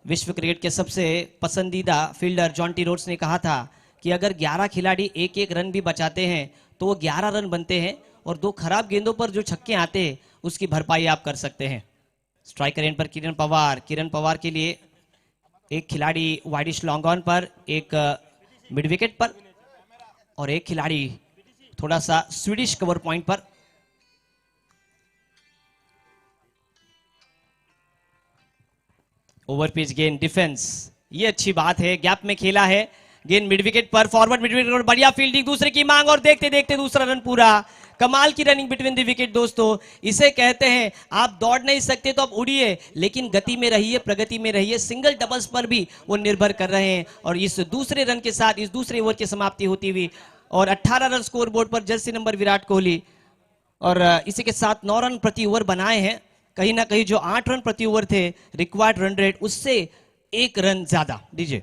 विश्व क्रिकेट के सबसे पसंदीदा फील्डर जॉन्टी रोड्स ने कहा था कि अगर 11 खिलाड़ी 1-1 रन भी बचाते हैं तो वो 11 रन बनते हैं, और 2 खराब गेंदों पर जो छक्के आते हैं उसकी भरपाई आप कर सकते हैं। स्ट्राइकर एंड पर किरण पवार के लिए एक खिलाड़ी वाइडिश लॉन्ग ऑन पर, एक मिड विकेट पर और एक खिलाड़ी थोड़ा सा स्वीडिश कवर पॉइंट पर। ओवर पिच गेंद डिफेंस, ये अच्छी बात है, गैप में खेला है गेंद मिड विकेट पर, फॉरवर्ड मिड विकेट पर, बढ़िया फील्डिंग, दूसरे की मांग और देखते देखते दूसरा रन पूरा। कमाल की रनिंग बिटवीन द विकेट दोस्तों, इसे कहते हैं आप दौड़ नहीं सकते तो आप उड़िए, लेकिन गति में रहिए, प्रगति में रहिए। सिंगल डबल्स पर भी वो निर्भर कर रहे हैं और इस दूसरे रन के साथ इस दूसरे ओवर की समाप्ति होती हुई और 18 रन स्कोर बोर्ड पर जर्सी नंबर विराट कोहली, और इसी के साथ 9 रन प्रति ओवर बनाए हैं। कहीं ना कहीं जो 8 रन प्रति over the required run rate, उससे 1 रन ज्यादा दीजिए,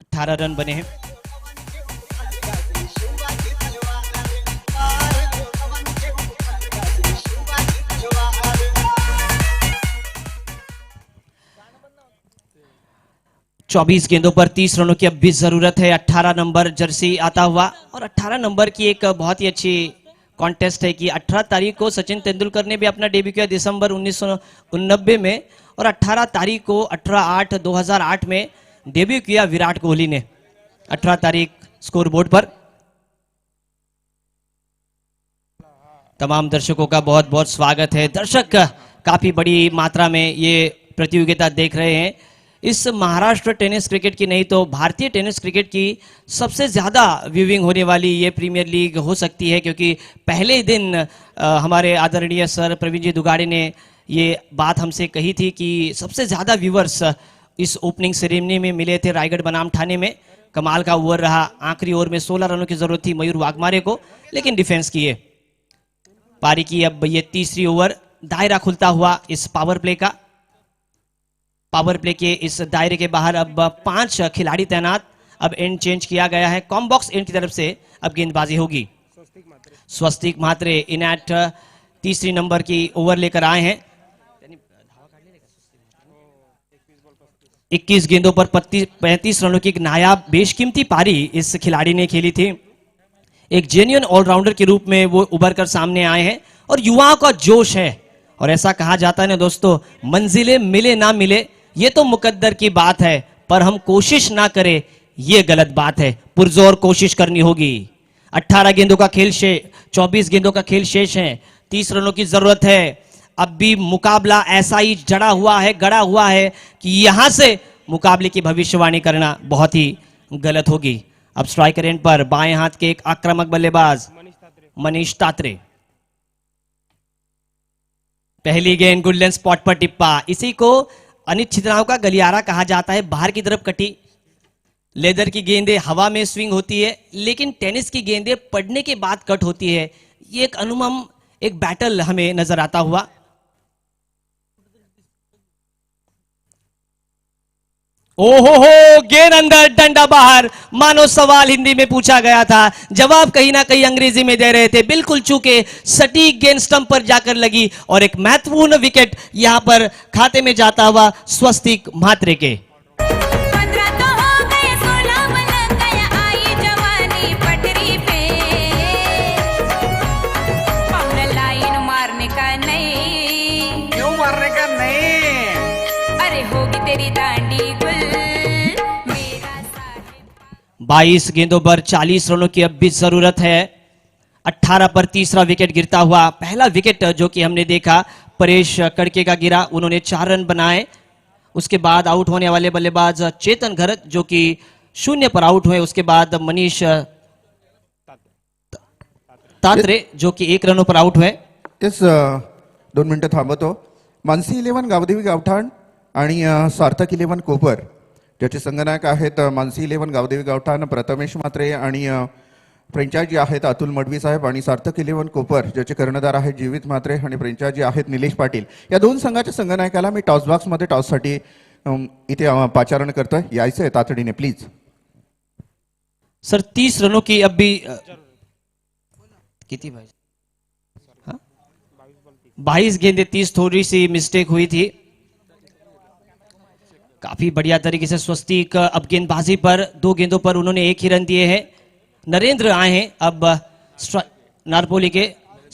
18 रन बने हैं। चौबीस गेंदों पर 30 रनों की अब भी जरूरत है। 18 नंबर जर्सी आता हुआ, और 18 नंबर की एक बहुत ही अच्छी कॉन्टेस्ट है कि 18 तारीख को सचिन तेंदुलकर ने भी अपना डेब्यू किया दिसंबर 1989 में, और 18 तारीख को 18/8/2008 में डेब्यू किया विराट कोहली ने 18 तारीख स्कोर बोर्ड पर। तमाम दर्शकों का बहुत बहुत स्वागत है। दर्शक काफी बड़ी मात्रा में ये प्रतियोगिता देख रहे हैं। इस महाराष्ट्र टेनिस क्रिकेट की नहीं तो भारतीय टेनिस क्रिकेट की सबसे ज़्यादा व्यूइंग होने वाली ये प्रीमियर लीग हो सकती है, क्योंकि पहले दिन हमारे आदरणीय सर प्रवीण जी दुगाड़े ने ये बात हमसे कही थी कि सबसे ज़्यादा व्यूवर्स इस ओपनिंग सेरेमनी में मिले थे रायगढ़ बनाम ठाणे में। कमाल का ओवर रहा, आखिरी ओवर में 16 रनों की जरूरत थी मयूर वाघमारे को, लेकिन डिफेंस किए। पारी की अब ये तीसरी ओवर, दायरा खुलता हुआ इस पावर प्ले का। पावर प्ले के इस दायरे के बाहर अब 5 खिलाड़ी तैनात। अब एंड चेंज किया गया है, कॉम्बॉक्स एंड की तरफ से अब गेंदबाजी होगी। स्वस्तिक म्हात्रे इन एट तीसरी नंबर की ओवर लेकर आए हैं। 21 गेंदों पर 35 रनों की एक नायाब बेशकीमती पारी इस खिलाड़ी ने खेली थी। एक जेन्युइन ऑलराउंडर के रूप में वो उभर कर सामने आए हैं और युवाओं का जोश है। और ऐसा कहा जाता है ना दोस्तों, मंजिलें मिले ना मिले ये तो मुकद्दर की बात है, पर हम कोशिश ना करें ये गलत बात है। पुरजोर कोशिश करनी होगी। 18 गेंदों का खेल 24 गेंदों का खेल शेष है। 30 रनों की जरूरत है। अब भी मुकाबला ऐसा ही गड़ा हुआ है कि यहां से मुकाबले की भविष्यवाणी करना बहुत ही गलत होगी। अब स्ट्राइकर एंड पर बाएं हाथ के एक आक्रामक बल्लेबाज मनीष तात्रे। पहली गेंद गुडलैंड स्पॉट पर टिप्पा। इसी को अनिश्चितताओं का गलियारा कहा जाता है। बाहर की तरफ कटी। लेदर की गेंदें हवा में स्विंग होती है, लेकिन टेनिस की गेंदें पड़ने के बाद कट होती है। ये एक अनुभव, एक बैटल हमें नजर आता हुआ। ओहो हो, गेंद अंदर, डंडा बाहर। मानो सवाल हिंदी में पूछा गया था, जवाब कहीं ना कहीं अंग्रेजी में दे रहे थे। बिल्कुल चूके सटीक गेंद स्टंप पर जाकर लगी और एक महत्वपूर्ण विकेट यहां पर खाते में जाता हुआ स्वस्तिक म्हात्रे के। 15 तो हो गए, 16 मन गया, आई जवानी पटरी पे। पाउन लाइन मारने का नहीं। क्यों मारने का नहीं? अरे होगी तेरी दांडी गुल। 22 गेंदों पर 40 रनों की अब भी जरूरत है। 18 पर तीसरा विकेट गिरता हुआ। पहला विकेट जो कि हमने देखा परेश कड़के का गिरा, उन्होंने 4 रन बनाए। उसके बाद आउट होने वाले बल्लेबाज चेतन घरत जो कि 0 पर आउट हुए। उसके बाद मनीष तात्रे जो कि 1 रनों पर आउट हुए। तेच 2 मिनिटं थांबवतो. मानसी 11 गावदेवी गावठाण आणि सार्थक 11 कोपर, ज्याचे संगणक आहेत मानसी 11 गावदेवी गावठाण, प्रथमेश म्हात्रे आणि फ्रेंचायजी आहेत अतुल मडवी साहेब, आणि सार्थक 11 कोपर ज्याचे कर्णधार आहेत जीवित म्हात्रे आणि फ्रेंचायजी आहेत निलेश पाटील. या 2 संघाच्या संगणकाला मी टॉस बॉक्समध्ये टॉससाठी इथे पाचारण करतोय. यायचं आहे तातडीने प्लीज. सर 30 रनों की अब भी कितनी भाई? हाँ? 22 गेंदे 30, थोड़ी सी मिस्टेक हुई थी। काफी बढ़िया तरीके से स्वस्तिक अब गेंदबाजी पर 2 गेंदों पर उन्होंने 1 ही रन दिए हैं। नरेंद्र आए हैं अब नारपोली के।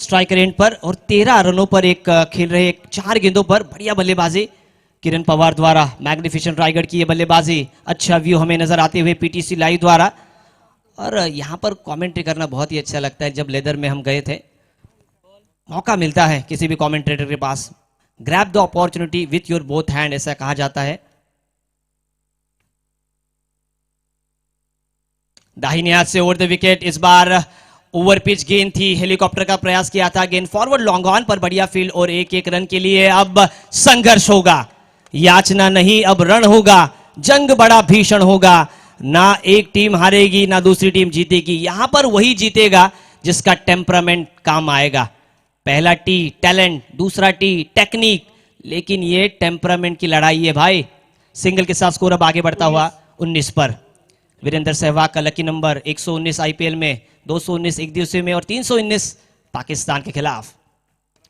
स्ट्राइकर एंड पर और 13 रनों पर एक खेल रहे एक 4 गेंदों पर बढ़िया बल्लेबाजी किरण पवार द्वारा। मैग्निफिसेंट रायगढ़ की ये बल्लेबाजी, अच्छा व्यू हमें नजर आते हुए पीटीसी लाइव द्वारा। और यहाँ पर कमेंट्री करना बहुत ही अच्छा लगता है। जब लेदर में हम गए थे, मौका मिलता है किसी भी कमेंटेटर के पास, grab the opportunity with your both hand, ऐसा कहा जाता है। दाहिने हाथ से ओवर द विकेट, इस बार ओवर पिच गेंद थी, हेलीकॉप्टर का प्रयास किया था, गेंद फॉरवर्ड लॉन्ग ऑन पर बढ़िया फील्ड और एक रन के लिए अब संघर्ष होगा। याचना नहीं, अब रण होगा, जंग बड़ा भीषण होगा। ना एक टीम हारेगी ना दूसरी टीम जीतेगी, यहां पर वही जीतेगा जिसका टेम्परामेंट काम आएगा। पहला टी टैलेंट, दूसरा टी टेक्निक, लेकिन ये टेम्परामेंट की लड़ाई है भाई। सिंगल के साथ स्कोर अब आगे बढ़ता हुआ 19 पर। वीरेंद्र सहवाग का लकी नंबर 119 आईपीएल में, 219 एक दिवसीय में और 319 पाकिस्तान के खिलाफ।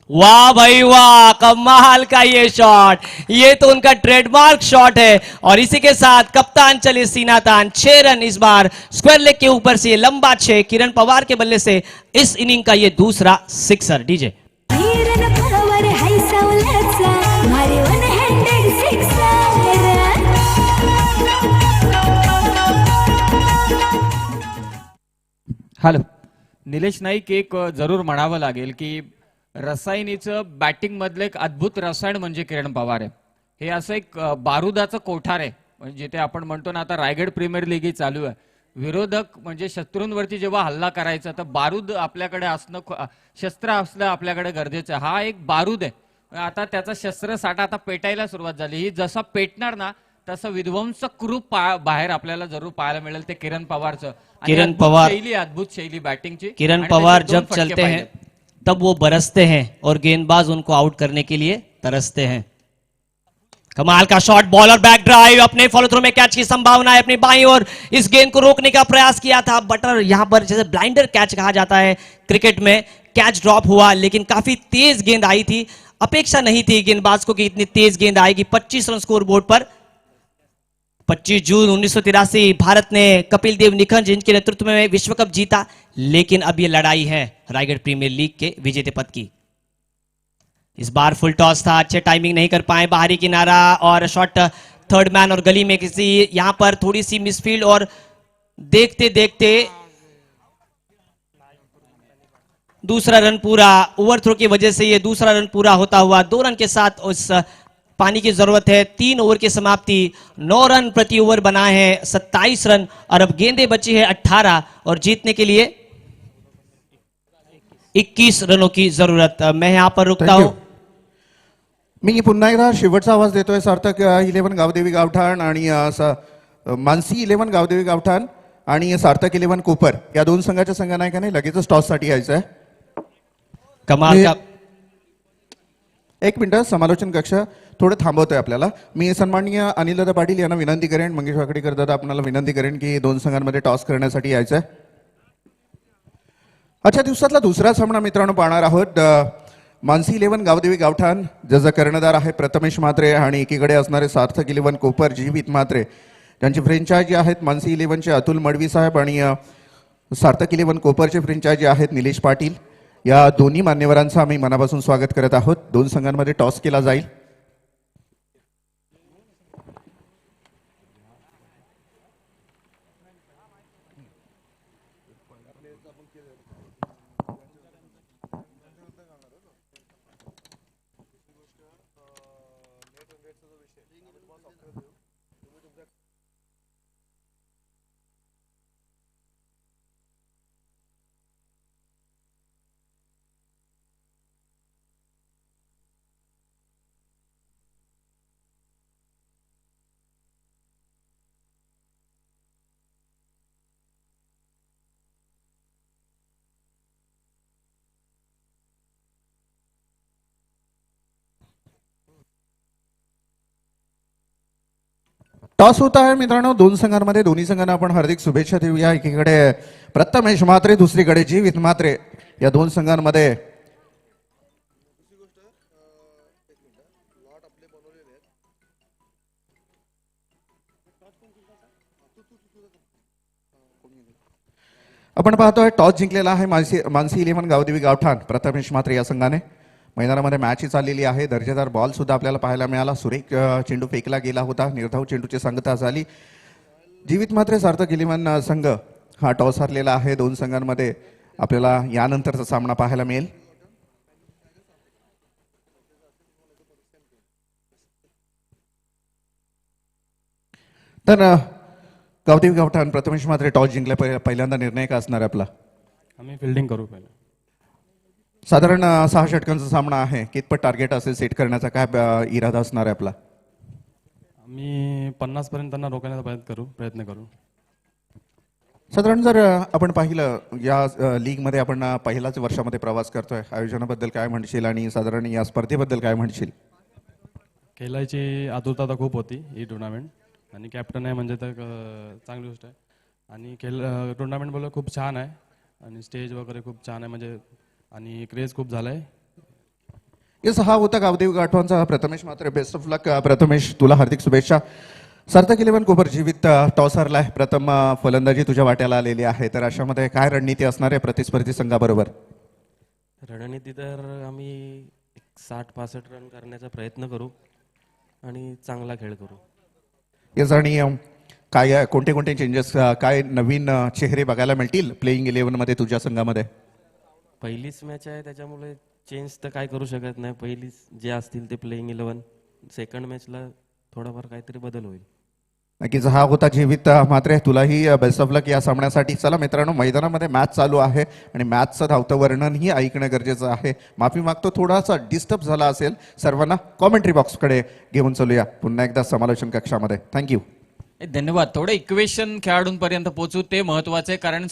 वाह भाई वाह, कमाल का ये शॉट, ये तो उनका ट्रेडमार्क शॉट है। और इसी के साथ कप्तान चले सीना तान, 6 रन इस बार स्क्वायर लेग के ऊपर से लंबा 6 किरण पवार के बल्ले से इस इनिंग का ये दूसरा सिक्सर। डीजे वीरन पवार हाय सवलाचा मारे one handed sixer. Hello, Nilesh Naik, एक जरूर म्हणावं लागेल की रसायनीचं बॅटिंग मधलं एक अद्भुत रसायन म्हणजे किरण पवार आहे. हे असं एक बारुदाचं कोठार आहे, म्हणजे जिथे आपण म्हणतो ना आता रायगड प्रीमियर लीग ही चालू आहे, विरोधक म्हणजे शत्रूंवरती जेव्हा हल्ला करायचा तर बारूद आपल्याकडे असणं, शस्त्र असणं आपल्याकडे गरजेचं आहे. हा एक बारूद आहे. आता त्याचा शस्त्र साठा आता पेटायला सुरुवात झाली. ही जसा पेटणार ना तसं विध्वंसक रूप बाहेर आपल्याला जरूर पाहायला मिळेल ते किरण पवारचं. आणि किरण अद्भुत पवार, शैली, अद्भुत शैली बैटिंग की। किरण आणि पवार त्याचे दोन जब फटके चलते पाहिजे. हैं तब वो बरसते हैं और गेंदबाज उनको आउट करने के लिए तरसते हैं। कमाल का शॉट, बॉलर बैक ड्राइव, अपने फॉलो थ्रू में कैच की संभावना है अपनी बाईं ओर। इस गेंद को रोकने का प्रयास किया था बटर, यहां पर जैसे ब्लाइंडर कैच कहा जाता है क्रिकेट में, कैच ड्रॉप हुआ लेकिन काफी तेज गेंद आई थी। अपेक्षा नहीं थी गेंदबाज को कि इतनी तेज गेंद आएगी। 25 रन स्कोर बोर्ड पर। 25 जून 1983 भारत ने कपिल देव निखंज इनके नेतृत्व में विश्व कप जीता, लेकिन अब ये लड़ाई है रायगढ़ प्रीमियर लीग के विजेता पद की। इस बार फुल टॉस था, अच्छे टाइमिंग नहीं कर पाए, बाहरी किनारा और शॉट थर्ड मैन और गली में किसी, यहां पर थोड़ी सी मिसफील्ड और देखते देखते दूसरा रन पूरा। ओवरथ्रो की वजह से ये दूसरा रन पूरा होता हुआ 2 रन के साथ उस पानी की जरूरत है। 3 ओवर की समाप्ति, 9 रन प्रति ओवर बना है 27 रन और अब गेंदें बची है 18 और जीतने के लिए 21 रनों की जरूरत। मैं यहां पर रुकता Thank you. हूं। मी पुन्हा एकदा शेवटचा आवाज देतोय. सार्थक 11 गावदेवी गावठाण आणि मानसी 11 गावदेवी गावठाण आणि सार्थक 11 कोपर या 2 संघाच्या संघनायकाने लगेचच टॉस साठी यायचं आहे. कमाल का एक मिनिट, समालोचन कक्ष थोडं थांबवतोय आपल्याला. मी सन्माननीय अनिलदादा पाटील यांना विनंती करेन, मंगेश वाकडीकर दादा आपल्याला विनंती करेन की 2 संघांमध्ये टॉस करण्यासाठी यायचं आहे. आजच्या दिवसातला दुसरा सामना मित्रांनो पाहणार आहोत. मानसी 11 गावदेवी गावठाण ज्याचा कर्णधार आहे प्रथमेश म्हात्रे आणि एकीकडे असणारे सार्थक 11 कोपर जीवित म्हात्रे, ज्यांची फ्रेंचायझी आहेत मानसी 11चे अतुल मडवी साहेब आणि सार्थक 11 कोपरचे फ्रेंचायझी आहेत निलेश पाटील. या दोन्ही मान्यवरांचं आम्ही मनापासून स्वागत करत आहोत. 2 संघांमध्ये टॉस केला जाईल. टॉस होता आहे मित्रांनो 2 संघांमध्ये. दोन्ही संघांना आपण हार्दिक शुभेच्छा देऊया. एकीकडे प्रथमेश म्हात्रे, दुसरीकडे जीवित म्हात्रे. या 2 संघांमध्ये आपण पाहतोय टॉस जिंकलेला आहे मानसी 11 गावदेवी गावठाण प्रथमेश म्हात्रे या संघाने. मैदानामध्ये मॅच ही चाललेली आहे. दर्जेदार बॉल सुद्धा आपल्याला पाहायला मिळाला. सुरेख चेंडू फेकला गेला होता. निर्धाव चेंडूची सांगता झाली. जीवित म्हात्रे सार्थक 11 संघ हा टॉस हरलेला आहे. दोन संघांमध्ये आपल्याला यानंतरचा सामना पाहायला मिळेल. तर गावदेवी गावठाण प्रथमेश म्हात्रे टॉस जिंकल्या पहिल्यांदा निर्णय का असणार आहे आपला? आम्ही फिल्डिंग करू पहिला. साधारण 6 षटकांचा सामना आहे. कितपत टार्गेट असेल सेट करण्याचा, काय इरादा असणार आहे आपला? आम्ही 50 पर्यंत त्यांना रोखण्याचा प्रयत्न करू. साधारण जर आपण पाहिलं या लीगमध्ये आपण पहिल्याच वर्षामध्ये प्रवास करतोय, आयोजनाबद्दल काय म्हणशील आणि साधारण या स्पर्धेबद्दल काय म्हणशील? खेळायची आतुरता तर खूप होती ही टुर्नामेंट, आणि कॅप्टन आहे म्हणजे तर चांगली गोष्ट आहे. आणि टुर्नामेंट बोललं खूप छान आहे, आणि स्टेज वगैरे खूप छान आहे म्हणजे, आणि क्रेज खूप झालाय. येस, हा होता गावदेवी गाठवांचा प्रथमेश म्हात्रे. बेस्ट ऑफ लक प्रथमेश, तुला हार्दिक शुभेच्छा. सार्थक 11 कोपर जीवित टॉस हरलाय. प्रथम फलंदाजी तुझ्या वाट्याला आलेली आहे, तर अशामध्ये काय रणनीती असणार आहे प्रतिस्पर्धी संघाबरोबर? रणनीती तर आम्ही 60-65 रन करण्याचा प्रयत्न करू आणि चांगला खेळ करू. येस, आणि काय कोणते कोणते चेंजेस, काय नवीन चेहरे बघायला मिळतील प्लेइंग 11 मध्ये तुझ्या संघामध्ये? पहिलीच मॅच आहे त्याच्यामुळे चेंज तर काय करू शकत नाही. पहिलीच जे असतील ते प्लेइंग 11. सेकंड मॅचला थोडाफार काहीतरी बदल होईल. नक्कीच, हा होता जीवित म्हात्रे. तुलाही बेस्ट ऑफ लक या सामन्यासाठी. चला मित्रांनो, मैदानामध्ये मॅच चालू आहे आणि मॅचचं धावतं वर्णनही ऐकणं गरजेचं आहे. माफी मागतो, थोडासा डिस्टर्ब झाला असेल. सर्वांना कॉमेंट्री बॉक्सकडे घेऊन चलूया पुन्हा एकदा समालोचन कक्षामध्ये. थँक्यू. धन्यवाद. थोडं इक्वेशन खेळाडूंपर्यंत पोहोचू ते महत्वाचे, कारण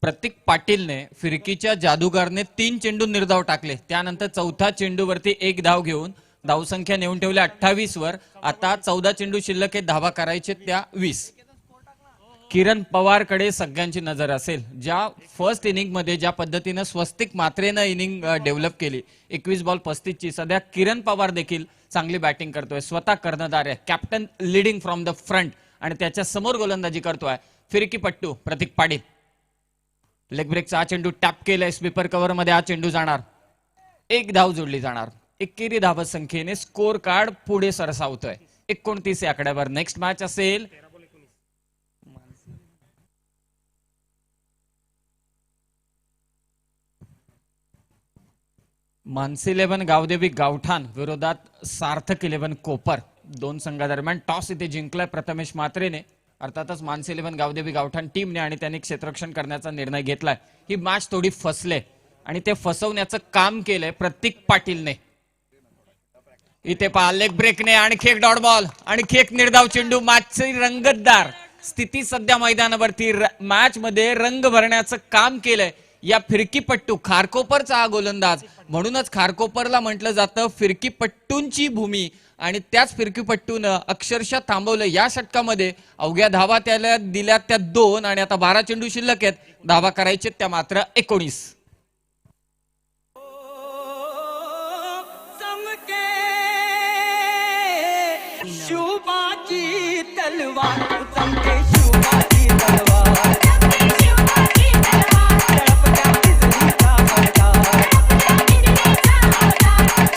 प्रतीक पाटीलने फिरकीच्या जादूगारने 3 चेंडू निर्धाव टाकले. त्यानंतर चौथ्या चेंडूवरती 1 धाव घेऊन धावसंख्या नेऊन ठेवल्या 28 वर. आता 14 चेंडू शिल्लक आहे, धावा करायचे त्या 20. किरण पवारकडे सगळ्यांची नजर असेल. ज्या फर्स्ट इनिंग मध्ये ज्या पद्धतीनं स्वस्तिक मात्रेनं इनिंग डेव्हलप केली, 21 बॉल 35 ची, सध्या किरण पवार देखील चांगली बॅटिंग करतोय. स्वतः कर्णधार आहे, captain leading from the front, आणि त्याच्या समोर गोलंदाजी करतोय फिरकीपट्टू प्रतीक पाटील. लेग ब्रेकचा हा चेंडू टॅप केलाय. स्वीपर कव्हर मध्ये हा चेंडू जाणार. 1 धाव जोडली जाणार. एकेरी धावत संख्येने स्कोर कार्ड पुढे सरसावतोय 29 या आकड्यावर. नेक्स्ट मॅच असेल मानसी 11 गावदेवी गावठाण विरोधात सार्थक 11 कोपर. दोन संघादरम्यान टॉस इथे जिंकलाय प्रथमेश म्हात्रेने, अर्थातच मानसी 11 गावदेवी गावठाण टीमने, आणि त्यांनी क्षेत्ररक्षण करण्याचा निर्णय घेतलाय. ही मॅच थोडी फसले आणि ते फसवण्याचं काम केलंय प्रतीक पाटीलने. इथे पहा, लेग ब्रेकने आणखी एक डॉट बॉल, आणखी एक निर्धाव चेंडू. मॅचची रंगतदार स्थिती सध्या मैदानावरती. मॅच मध्ये रंग भरण्याचं काम केलंय या फिरकीपट्टू खारकोपरचा हा गोलंदाज. म्हणूनच खारकोपरला म्हटलं जातं फिरकीपट्टूंची भूमी, आणि त्याच फिरकीपट्टूनं अक्षरशः थांबवलं या षटकामध्ये. अवघ्या धावा त्याला दिल्या त्या 2, आणि आता 12 चेंडू शिल्लक आहेत. धावा करायचे त्या मात्र 19. शुभाची तलवार चमके, शुभाची तलवार तळपत्या बिजलीचा पडकार,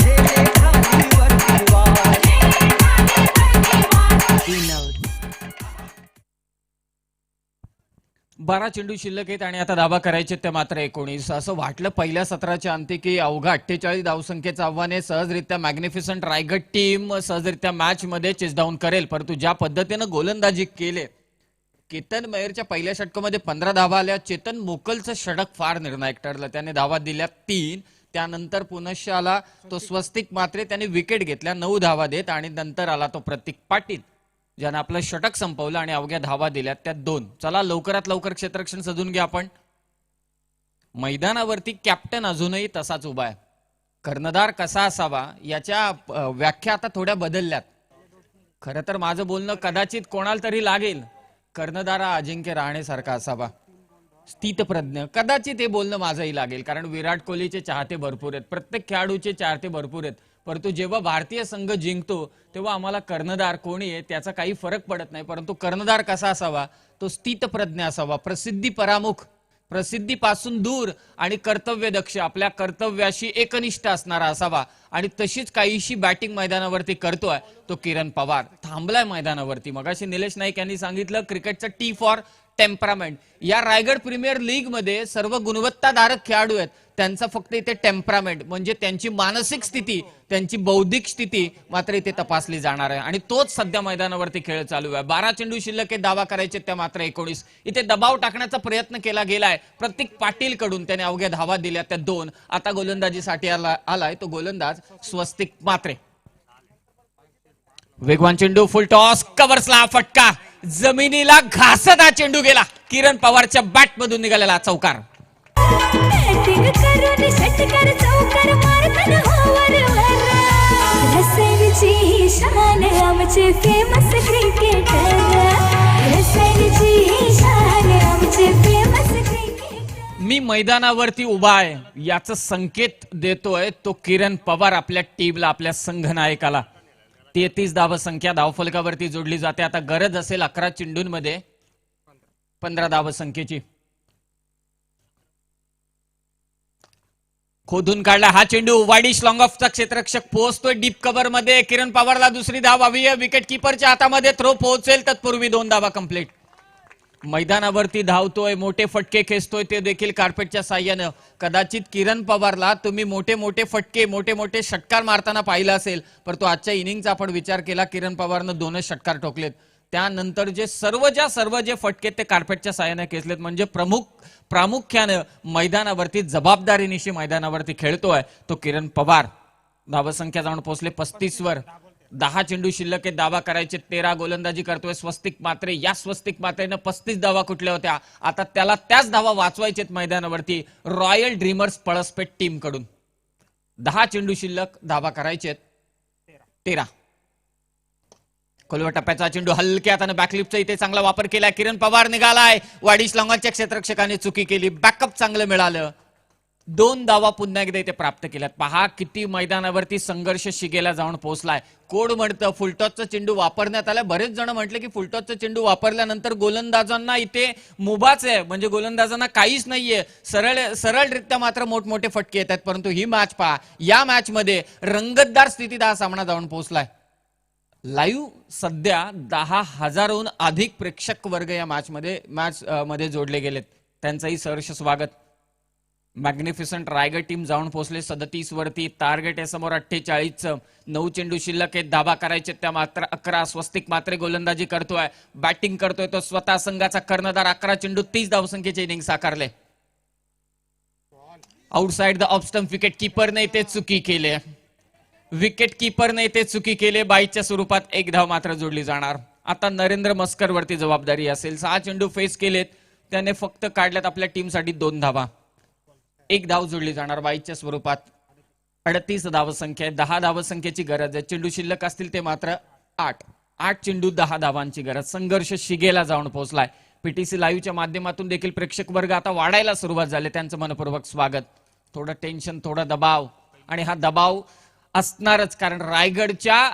झेले खालीवर दिवार. 12 चेंडू शिल्लक आहेत आणि आता धावा करायचे ते मात्र 19. असं वाटलं पहिल्या सत्राच्या अंती की अवघा 48 धावसंख्येचं आव्हान आहे, सहजरित्या मॅग्निफिसंट रायगड टीम सहजरित्या मॅच मध्ये चेस डाऊन करेल. परंतु ज्या पद्धतीनं गोलंदाजी केले, केतन मेहरच्या पहिल्या षटकामध्ये 15 धावा आल्या. चेतन मोकलचं षटक फार निर्णायक ठरलं, त्याने धावा दिल्या 3. त्यानंतर पुनश्च आला तो स्वस्तिक म्हात्रे, त्याने विकेट घेतल्या 9 धावा देत, आणि नंतर आला तो प्रतीक पाटील ज्यानं आपलं षटक संपवलं आणि अवघ्या धावा दिल्या त्या 2. चला लवकरात लवकर क्षेत्ररक्षण सजून घ्या आपण. मैदानावरती कॅप्टन अजूनही तसाच उभा आहे. कर्णधार कसा असावा याच्या व्याख्या आता थोड्या बदलल्यात. खरं तर माझं बोलणं कदाचित कोणाला तरी लागेल, कर्णधार हा अजिंक्य रहाणे सारखा असावा, स्थितप्रज्ञ. कदाचित हे बोलणं माझंही लागेल, कारण विराट कोहलीचे चाहते भरपूर आहेत, प्रत्येक खेळाडूचे चाहते भरपूर आहेत. परंतु जेव्हा भारतीय संघ जिंकतो तेव्हा आम्हाला कर्णधार कोणी आहे त्याचा काही फरक पडत नाही. परंतु कर्णधार कसा असावा, तो स्थितप्रज्ञ असावा, प्रसिद्धी परामुख प्रसिद्धीपासून दूर आणि कर्तव्यदक्ष, आपल्या कर्तव्याशी एकनिष्ठ असणारा असावा. आणि तशीच काहीशी बॅटिंग मैदानावरती करतोय तो किरण पवार. थांबलाय मैदानावरती. मगाशी निलेश नाईक यांनी सांगितलं क्रिकेटचा टी फॉर टेम्परामेंट. या रायगड प्रीमियर लीग मध्ये सर्व गुणवत्ताधारक खेळाडू आहेत, त्यांचा फक्त इथे टेम्परामेंट म्हणजे त्यांची मानसिक स्थिती, त्यांची बौद्धिक स्थिती मात्र इथे तपासली जाणार आहे. आणि तोच सध्या मैदानावरती खेळ चालू आहे. 12 चेंडू शिल्लक दावा करायचे त्या मात्र 19. इथे दबाव टाकण्याचा प्रयत्न केला गेलाय प्रतीक पाटील कडून. त्याने अवघ्या धावा दिल्या त्या 2. आता गोलंदाजीसाठी आलाय तो गोलंदाज स्वस्तिक मात्रे. वेगवान चेंडू, फुल टॉस, कव्हर्सला फटका, जमिनीला घासत हा चेंडू गेला. किरण पवारच्या बॅट मधून निघालेला चौकार. बॅटिंग करून षटकार चौकार मारताना हो वरवर. रसेलची शान आमचे फेमस क्रिकेटर. रसेलची शान आमचे फेमस क्रिकेटर. मी मैदानावरती उभा आहे याचा संकेत देतोय तो किरण पवार आपल्या टीमला, आपल्या संघनायकाला. 33 धावसंख्या धावफलकावरती जोडली जाते. आता गरज असेल 11 चेंडूंमध्ये 15 धावसंख्येची. खोदून काढला हा चेंडू, वाईडिश लॉंग ऑफचा क्षेत्ररक्षक पोहोचतोय डीप कव्हर मध्ये. किरण पवारला दुसरी धाव हवी आहे. विकेट किपरच्या हातामध्ये थ्रो पोहोचेल तत्पूर्वी 2 धावा कंप्लीट. मैदानावरती धावतोय, मोठे फटके खेचतोय, ते देखील कार्पेटच्या साह्यानं. कदाचित किरण पवारला तुम्ही मोठे मोठे फटके, मोठे मोठे षटकार मारताना पाहिलं असेल, परंतु आजच्या इनिंगचा आपण विचार केला किरण पवारनं 2च षटकार ठोकलेत. त्यानंतर जे सर्व जे फटके ते कार्पेटच्या साह्याने खेचलेत. म्हणजे प्रामुख्यानं मैदानावरती जबाबदारीनिशी मैदानावरती खेळतोय तो किरण पवार. धावसंख्या जाऊन पोहोचले 35 वर. 10 चेंडू शिल्लक आहे दावा करायचे. 13 गोलंदाजी करतोय स्वस्तिक मात्रे. या स्वस्तिक मात्रेनं 35 धावा कुठल्या होत्या, आता त्याला त्याच धावा वाचवायचेत मैदानावरती रॉयल ड्रीमर्स पळसपेठ टीम कडून. 10 चेंडू शिल्लक धावा करायचेत 13. खोलवर टप्प्याचा चेंडू हलक्या हाताने बॅकलिपचा इथे चांगला वापर केलाय. किरण पवार निघालाय. वाडीश लॉंगाच्या क्षेत्ररक्षकाने चुकी केली. बॅकअप चांगलं मिळालं. 2 धावा पुन्हा एकदा इथे प्राप्त केल्यात. पहा किती मैदानावरती संघर्ष शिगेला जाऊन पोहोचलाय. कोड म्हणतं फुलटॉसचा चेंडू वापरण्यात आलाय. बरेच जण म्हटले की फुलटॉसचा चेंडू वापरल्यानंतर गोलंदाजांना इथे मुभाच आहे, म्हणजे गोलंदाजांना काहीच नाहीये, सरळरित्या मात्र मोठमोठे फटके येतात. परंतु ही मॅच पहा, या मॅच मध्ये रंगतदार स्थितीत हा सामना जाऊन पोहोचलाय. लाईव्ह सध्या 10,000हून अधिक प्रेक्षक वर्ग या मॅच मध्ये जोडले गेलेत. त्यांचंही सहर्ष स्वागत. मॅग्निफिसंट रायगड टीम जाऊन पोहोचले 37 वरती. टार्गेट आहे समोर 48. 9 चेंडू शिल्लक आहेत दावा करायचे त्या मात्र 11. स्वस्तिक मात्रे गोलंदाजी करतोय, बॅटिंग करतोय तो स्वतः संघाचा कर्णधार. 11 चेंडू 30 धावसंख्येचे इनिंग साकारले. Outside the off stump. Wicket कीपरने ते चुकी केले. विकेट कीपरने ते चुकी केले. 22च्या स्वरूपात 1 धाव मात्र जोडली जाणार. आता नरेंद्र मस्कर वरती जबाबदारी असेल. 6 चेंडू फेस केलेत, त्याने फक्त काढल्यात आपल्या टीमसाठी 2 धावा. 1 धाव जोडली जाणार 22च्या स्वरूपात. 38 धावसंख्या आहे. 10 धावसंख्येची गरज आहे. चेंडू शिल्लक असतील ते मात्र 8. 8 चेंडू 10 धावांची गरज. संघर्ष शिगेला जाऊन पोहोचलाय. पीटीसी लाईव्हच्या माध्यमातून देखील प्रेक्षक वर्ग आता वाढायला सुरुवात झाली. त्यांचं मनपूर्वक स्वागत. थोडं टेन्शन, थोडा दबाव, आणि हा दबाव असणारच, कारण रायगडच्या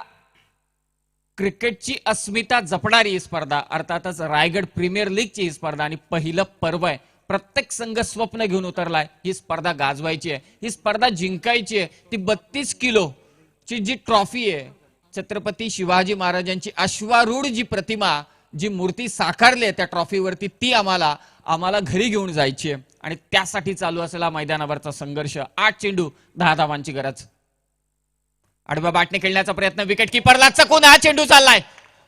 क्रिकेटची अस्मिता जपणारी ही स्पर्धा, अर्थातच रायगड प्रीमियर लीगची ही स्पर्धा आणि पहिलं पर्व आहे. प्रत्येक संघ स्वप्न घेऊन उतरलाय ही स्पर्धा गाजवायची आहे, ही स्पर्धा जिंकायची आहे. ती 32 किलोची जी ट्रॉफी आहे, छत्रपती शिवाजी महाराजांची अश्वारूढ जी प्रतिमा, जी मूर्ती साकारली आहे त्या ट्रॉफीवरती, ती आम्हाला घरी घेऊन जायची आहे. आणि त्यासाठी चालू असलेला मैदानावरचा संघर्ष. 8 चेंडू 10 धावांची गरज. आडव्या बॅटने खेळण्याचा प्रयत्न. विकेट किपरला चकून हा चेंडू चाललाय.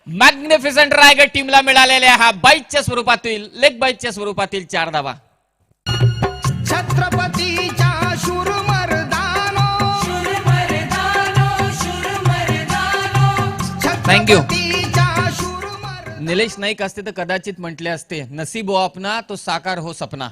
मॅग्निफिसंट रायगड टीमला मिळालेल्या हा बाईटच्या स्वरूपातील, लेग बाईटच्या स्वरूपातील 4 धावा. छत्रपतीच्या शूर मर्दानो, थँक्यू. निलेश नाईक असते तर कदाचित म्हटले असते, नसीब हो अपना तो साकार हो सपना.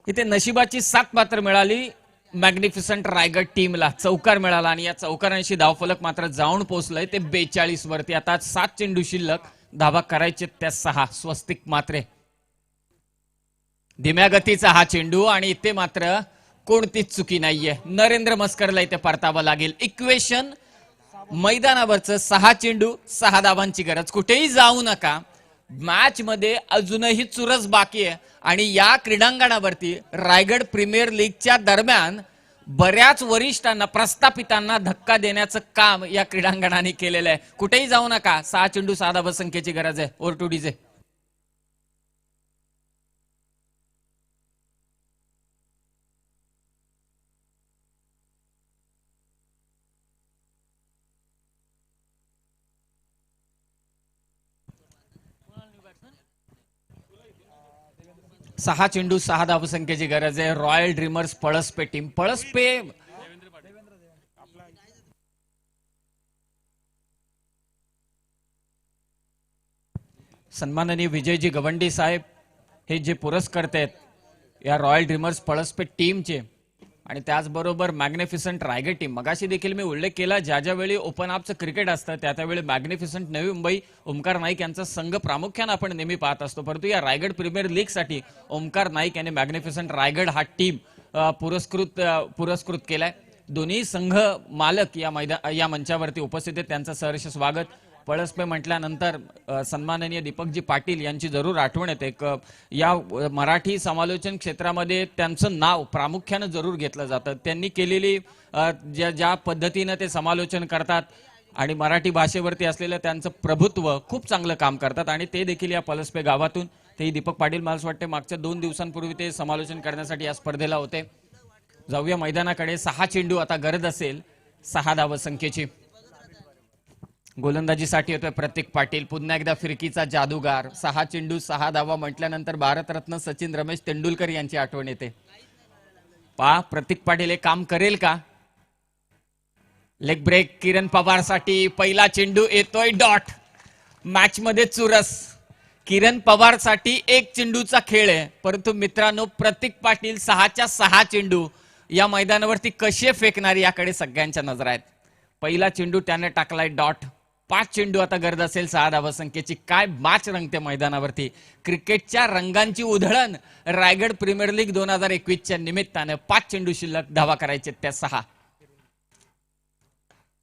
इथे नशिबाची साथ मात्र मिळाली मॅग्निफिसंट रायगड टीमला. चौकार मिळाला आणि या चौकारांशी धावफलक मात्र जाऊन पोहोचलंय ते 42 वरती. आता 7 चेंडू शिल्लक, धावा करायचे त्या 6. स्वस्तिक मात्रे. धीम्या गतीचा हा चेंडू आणि इथे मात्र कोणतीच चुकी नाहीये. नरेंद्र मस्करला इथे परतावं लागेल. इक्वेशन मैदानावरचं 6 चेंडू 6 धावांची गरज. कुठेही जाऊ नका, मॅच मध्ये अजूनही चुरस बाकी आहे आणि या क्रीडांगणावरती रायगड प्रीमियर लीगच्या दरम्यान बऱ्याच वरिष्ठांना प्रस्थापितांना धक्का देण्याचं काम या क्रीडांगणाने केलेलं आहे. कुठेही जाऊ नका, 6 चेंडू 6 धावसंख्येची गरज आहे. Over two DJ. सहा चेंडू 6 धावसंख्येची गरज आहे. Royal dreamers Palaspe team. Palaspe सन्माननीय विजयजी गवंडी साहेब हे जे पुरस्कर्ते आहेत या रॉयल ड्रीमर्स पळसपे टीमचे आणि त्याचबरोबर मॅग्निफिसंट रायगड टीम. मगाशी देखील मी उल्लेख केला, ज्या ज्यावेळी ओपन अपचं क्रिकेट असतं त्यावेळी मॅग्निफिसंट नवी मुंबई ओमकार नाईक यांचा संघ प्रामुख्याने आपण नेहमी पाहत असतो, परंतु या रायगड प्रीमियर लीग साठी ओमकार नाईक यांनी मॅग्निफिसंट रायगड हा टीम पुरस्कृत केलाय. दोन्ही संघ मालक या मंचावरती उपस्थित आहेत, त्यांचं सहर्ष स्वागत. पळसपे म्हटल्यानंतर सन्माननीय दीपकजी पाटील यांची जरूर आठवण येते. या मराठी समालोचन क्षेत्रामध्ये त्यांचं नाव प्रामुख्यानं जरूर घेतलं जातं. त्यांनी केलेली ज्या पद्धतीनं ते समालोचन करतात आणि मराठी भाषेवरती असलेलं त्यांचं प्रभुत्व खूप चांगलं काम करतात आणि ते देखील या पळसपे गावातून, तेही दीपक पाटील मला असं वाटते मागच्या 2 दिवसांपूर्वी ते समालोचन करण्यासाठी या स्पर्धेला होते. जाऊया मैदानाकडे. 6 चेंडू आता गरज असेल 6 धावसंख्येची. गोलंदाजीसाठी येतोय प्रतीक पाटील. पुन्हा एकदा फिरकीचा जादूगार. 6 चेंडू 6 धावा म्हटल्यानंतर भारतरत्न सचिन रमेश तेंडुलकर यांची आठवण येते. प्रतीक पाटील हे काम करेल का? लेग ब्रेक किरण पवार साठी. पहिला चेंडू येतोय डॉट. मॅच मध्ये चुरस. किरण पवार साठी 1 चेंडूचा खेळ आहे, परंतु मित्रांनो प्रतीक पाटील 6च्या 6 चेंडू या मैदानावरती कसे फेकणार याकडे सगळ्यांच्या नजर आहेत. पहिला चेंडू त्याने टाकलाय डॉट. 5 चेंडू आता गरज असेल 6 धावसंख्येची. काय मॅच रंगते मैदानावरती. क्रिकेटच्या रंगांची उधळण रायगड प्रीमियर लीग 2021च्या निमित्तानं. 5 चेंडू शिल्लक, धावा करायचे त्या 6.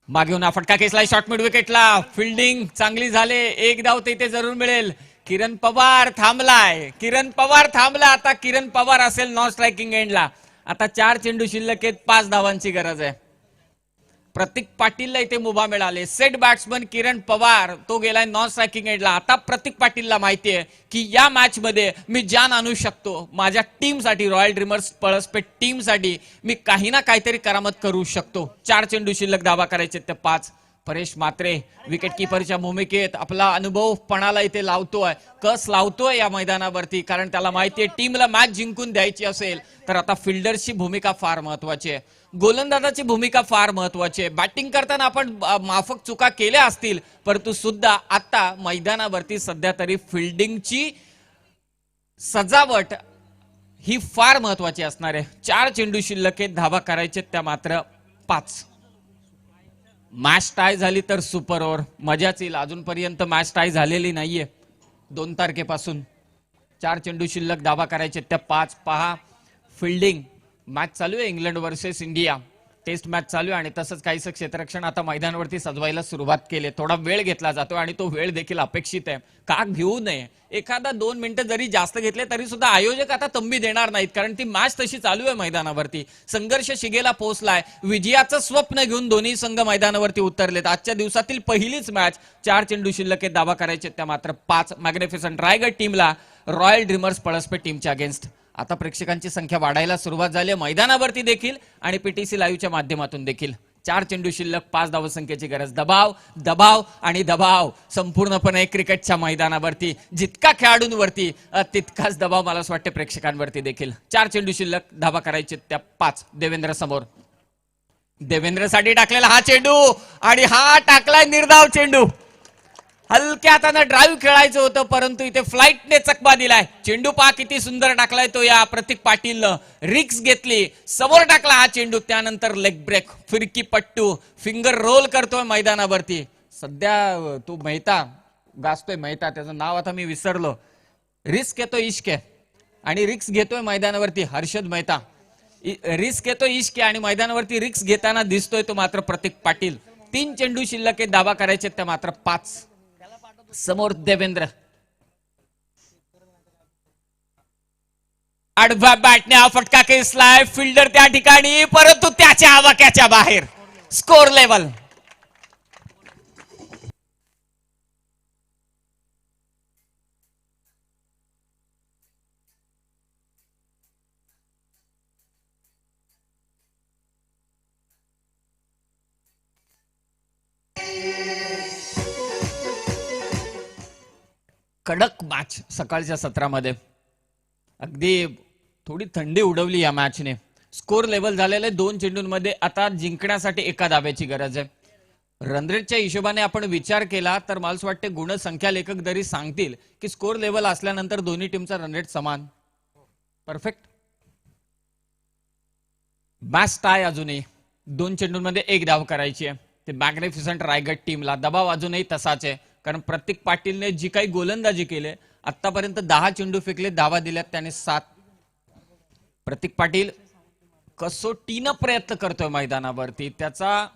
मागेऊन फटका खेचलाय शॉर्ट मिड विकेटला. फिल्डिंग चांगली झाले. 1 धाव तिथे जरूर मिळेल. किरण पवार थांबलाय. किरण पवार थांबला. आता किरण पवार असेल नॉन स्ट्रायकिंग एंडला. आता 4 चेंडू शिल्लक आहेत. 5 धावांची गरज आहे. प्रतीक पाटीलला इथे मुभा मिळाले. सेट बॅट्समन किरण पवार तो गेलाय नॉन स्ट्रायकिंग एंडला. आता प्रतीक पाटीलला माहिती आहे की या मॅच मध्ये मी जान आणू शकतो. माझ्या टीमसाठी, रॉयल ड्रीमर्स पळसपे टीमसाठी मी काही ना काहीतरी करामत करू शकतो. 4 चेंडू शिल्लक, धावा करायचे ते 5. परेश म्हात्रे विकेट किपरच्या भूमिकेत आपला अनुभव पणाला इथे लावतोय. कस लावतोय या मैदानावरती, कारण त्याला माहितीये टीमला मॅच जिंकून द्यायची असेल तर आता फिल्डर्सची भूमिका फार महत्वाची आहे. गोलंदाजाची भूमिका फार महत्वाची आहे. बॅटिंग करताना आपण माफक चुका केल्या असतील, परंतु सुद्धा आता मैदानावरती सध्या तरी फिल्डिंगची सजावट ही फार महत्वाची असणार आहे. 4 चेंडू शिल्लक आहेत, धावा करायचे त्या मात्र 5. मॅच टाय झाली तर सुपर ओव्हर मजाच येईल. अजूनपर्यंत मॅच टाय झालेली नाहीये 2 तारखेपासून. 4 चेंडू शिल्लक, धावा करायचे त्या 5. पहा फिल्डिंग. मॅच चालू आहे England versus India. Test match चालू आहे आणि तसंच काहीसं क्षेत्ररक्षण आता मैदानावरती सजवायला सुरुवात केली. थोडा वेळ घेतला जातो आणि तो वेळ देखील अपेक्षित आहे. का घेऊ नये? एखादा 2 मिनिटं जरी जास्त घेतले तरी सुद्धा आयोजक आता तंबी देणार नाहीत, कारण ती मॅच तशी चालू आहे मैदानावरती. संघर्ष शिगेला पोहोचलाय. विजयाचं स्वप्न घेऊन दोन्ही संघ मैदानावरती उतरलेत. आजच्या दिवसातील पहिलीच मॅच. 4 चेंडू शिल्लक आहेत, धावा करायचे त्या मात्र 5. मॅग्निफिसंट रायगड टीमला रॉयल ड्रीमर्स पळसपे टीमच्या अगेन्स्ट. आता प्रेक्षकांची संख्या वाढायला सुरुवात झाली मैदानावरती देखील आणि पीटीसी लाईव्हच्या माध्यमातून देखील. 4 चेंडू शिल्लक, 5 धावसंख्येची गरज. दबाव दबाव आणि दबाव संपूर्णपणे क्रिकेटच्या मैदानावरती. जितका खेळाडूंवरती तितकाच दबाव मला असं वाटतं प्रेक्षकांवरती देखील. 4 चेंडू शिल्लक, धावा करायचे त्या 5. देवेंद्र समोर. देवेंद्रसाठी टाकलेला हा चेंडू आणि हा टाकलाय निर्धाव चेंडू. हलक्या हाताने ड्राईव्ह खेळायचं होतं, परंतु इथे फ्लाईटने चकमा दिलाय. चेंडू पहा किती सुंदर टाकलाय तो या प्रतीक पाटीलनं. रिक्स घेतली, समोर टाकला हा चेंडू. त्यानंतर लेग ब्रेक, फिरकी पट्टू, फिंगर रोल करतोय मैदानावरती. सध्या तो मेहता गाजतोय, मेहता त्याचं नाव आता मी विसरलो. रिस्क येतोय इश्क आहे आणि रिक्स घेतोय मैदानावरती हर्षद मेहता. रिस्क येतोय इश्क आहे आणि मैदानावरती रिक्स घेताना दिसतोय तो मात्र प्रतीक पाटील. 3 चेंडू शिल्लक, धावा करायचे त्या मात्र 5. समोर देवेंद्र. आडव्या बॅटने हा फटका खेचलाय, फिल्डर त्या ठिकाणी, परंतु त्याच्या आवाक्याच्या बाहेर. Score level. कडक मॅच सकाळच्या सत्रामध्ये. अगदी थोडी थंडी उडवली या मॅचने. स्कोर लेवल झालेले 2 चेंडूंमध्ये. आता जिंकण्यासाठी एका धाब्याची गरज आहे. रनरेटच्या हिशोबाने आपण विचार केला तर मला असं वाटते गुणसंख्या लेखक जरी सांगतील की स्कोर लेवल असल्यानंतर दोन्ही टीमचा रनरेट समान. परफेक्ट. मॅच टाय अजूनही. 2 चेंडूंमध्ये 1 धाव करायची आहे. ते मॅग्निफिसंट रायगड टीमला दबाव अजूनही तसाच आहे, कारण प्रतीक पाटीलने जी काही गोलंदाजी केली आतापर्यंत 10 चेंडू फेकले, धावा दिल्यात त्याने 7. प्रतीक पाटील कसोटीनं प्रयत्न करतोय मैदानावरती. त्याचा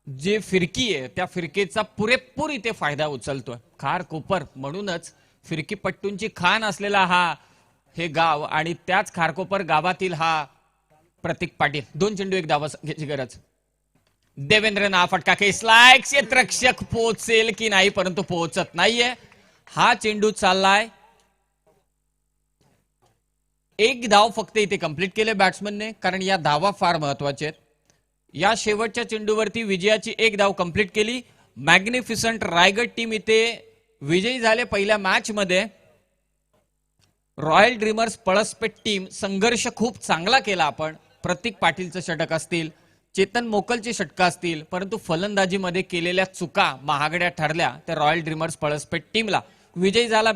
जे फिरकी आहे त्या फिरकीचा पुरेपूर इथे फायदा उचलतोय. खार कोपर म्हणूनच फिरकीपट्टूंची खान असलेला हे गाव आणि त्याच खारकोपर गावातील हा प्रतीक पाटील. 2 चेंडू 1 धावा घ्यायची गरज. देवेंद्रनं हा फटका खेचलाय. क्षेत्ररक्षक पोहोचेल की नाही, परंतु पोहोचत नाहीये. हा चेंडू चाललाय. 1 धाव फक्त इथे कंप्लीट केले बॅट्समनने, कारण या धावा फार महत्वाच्या आहेत. या शेवटच्या चेंडूवरती विजयाची 1 धाव कंप्लीट केली. मॅग्निफिसंट रायगड टीम इथे विजयी झाले पहिल्या मॅच मध्ये. रॉयल ड्रीमर्स पळसपेठ टीम संघर्ष खूप चांगला केला आपण. प्रतीक पाटीलचं षटक असतील, चेतन मोकलचे षटक असतील, परंतु फलंदाजीमध्ये केलेल्या चुका महागड्या ठरल्या. त्या रॉयल ड्रीमर्स पळसपेठ टीमला विजयी झाला.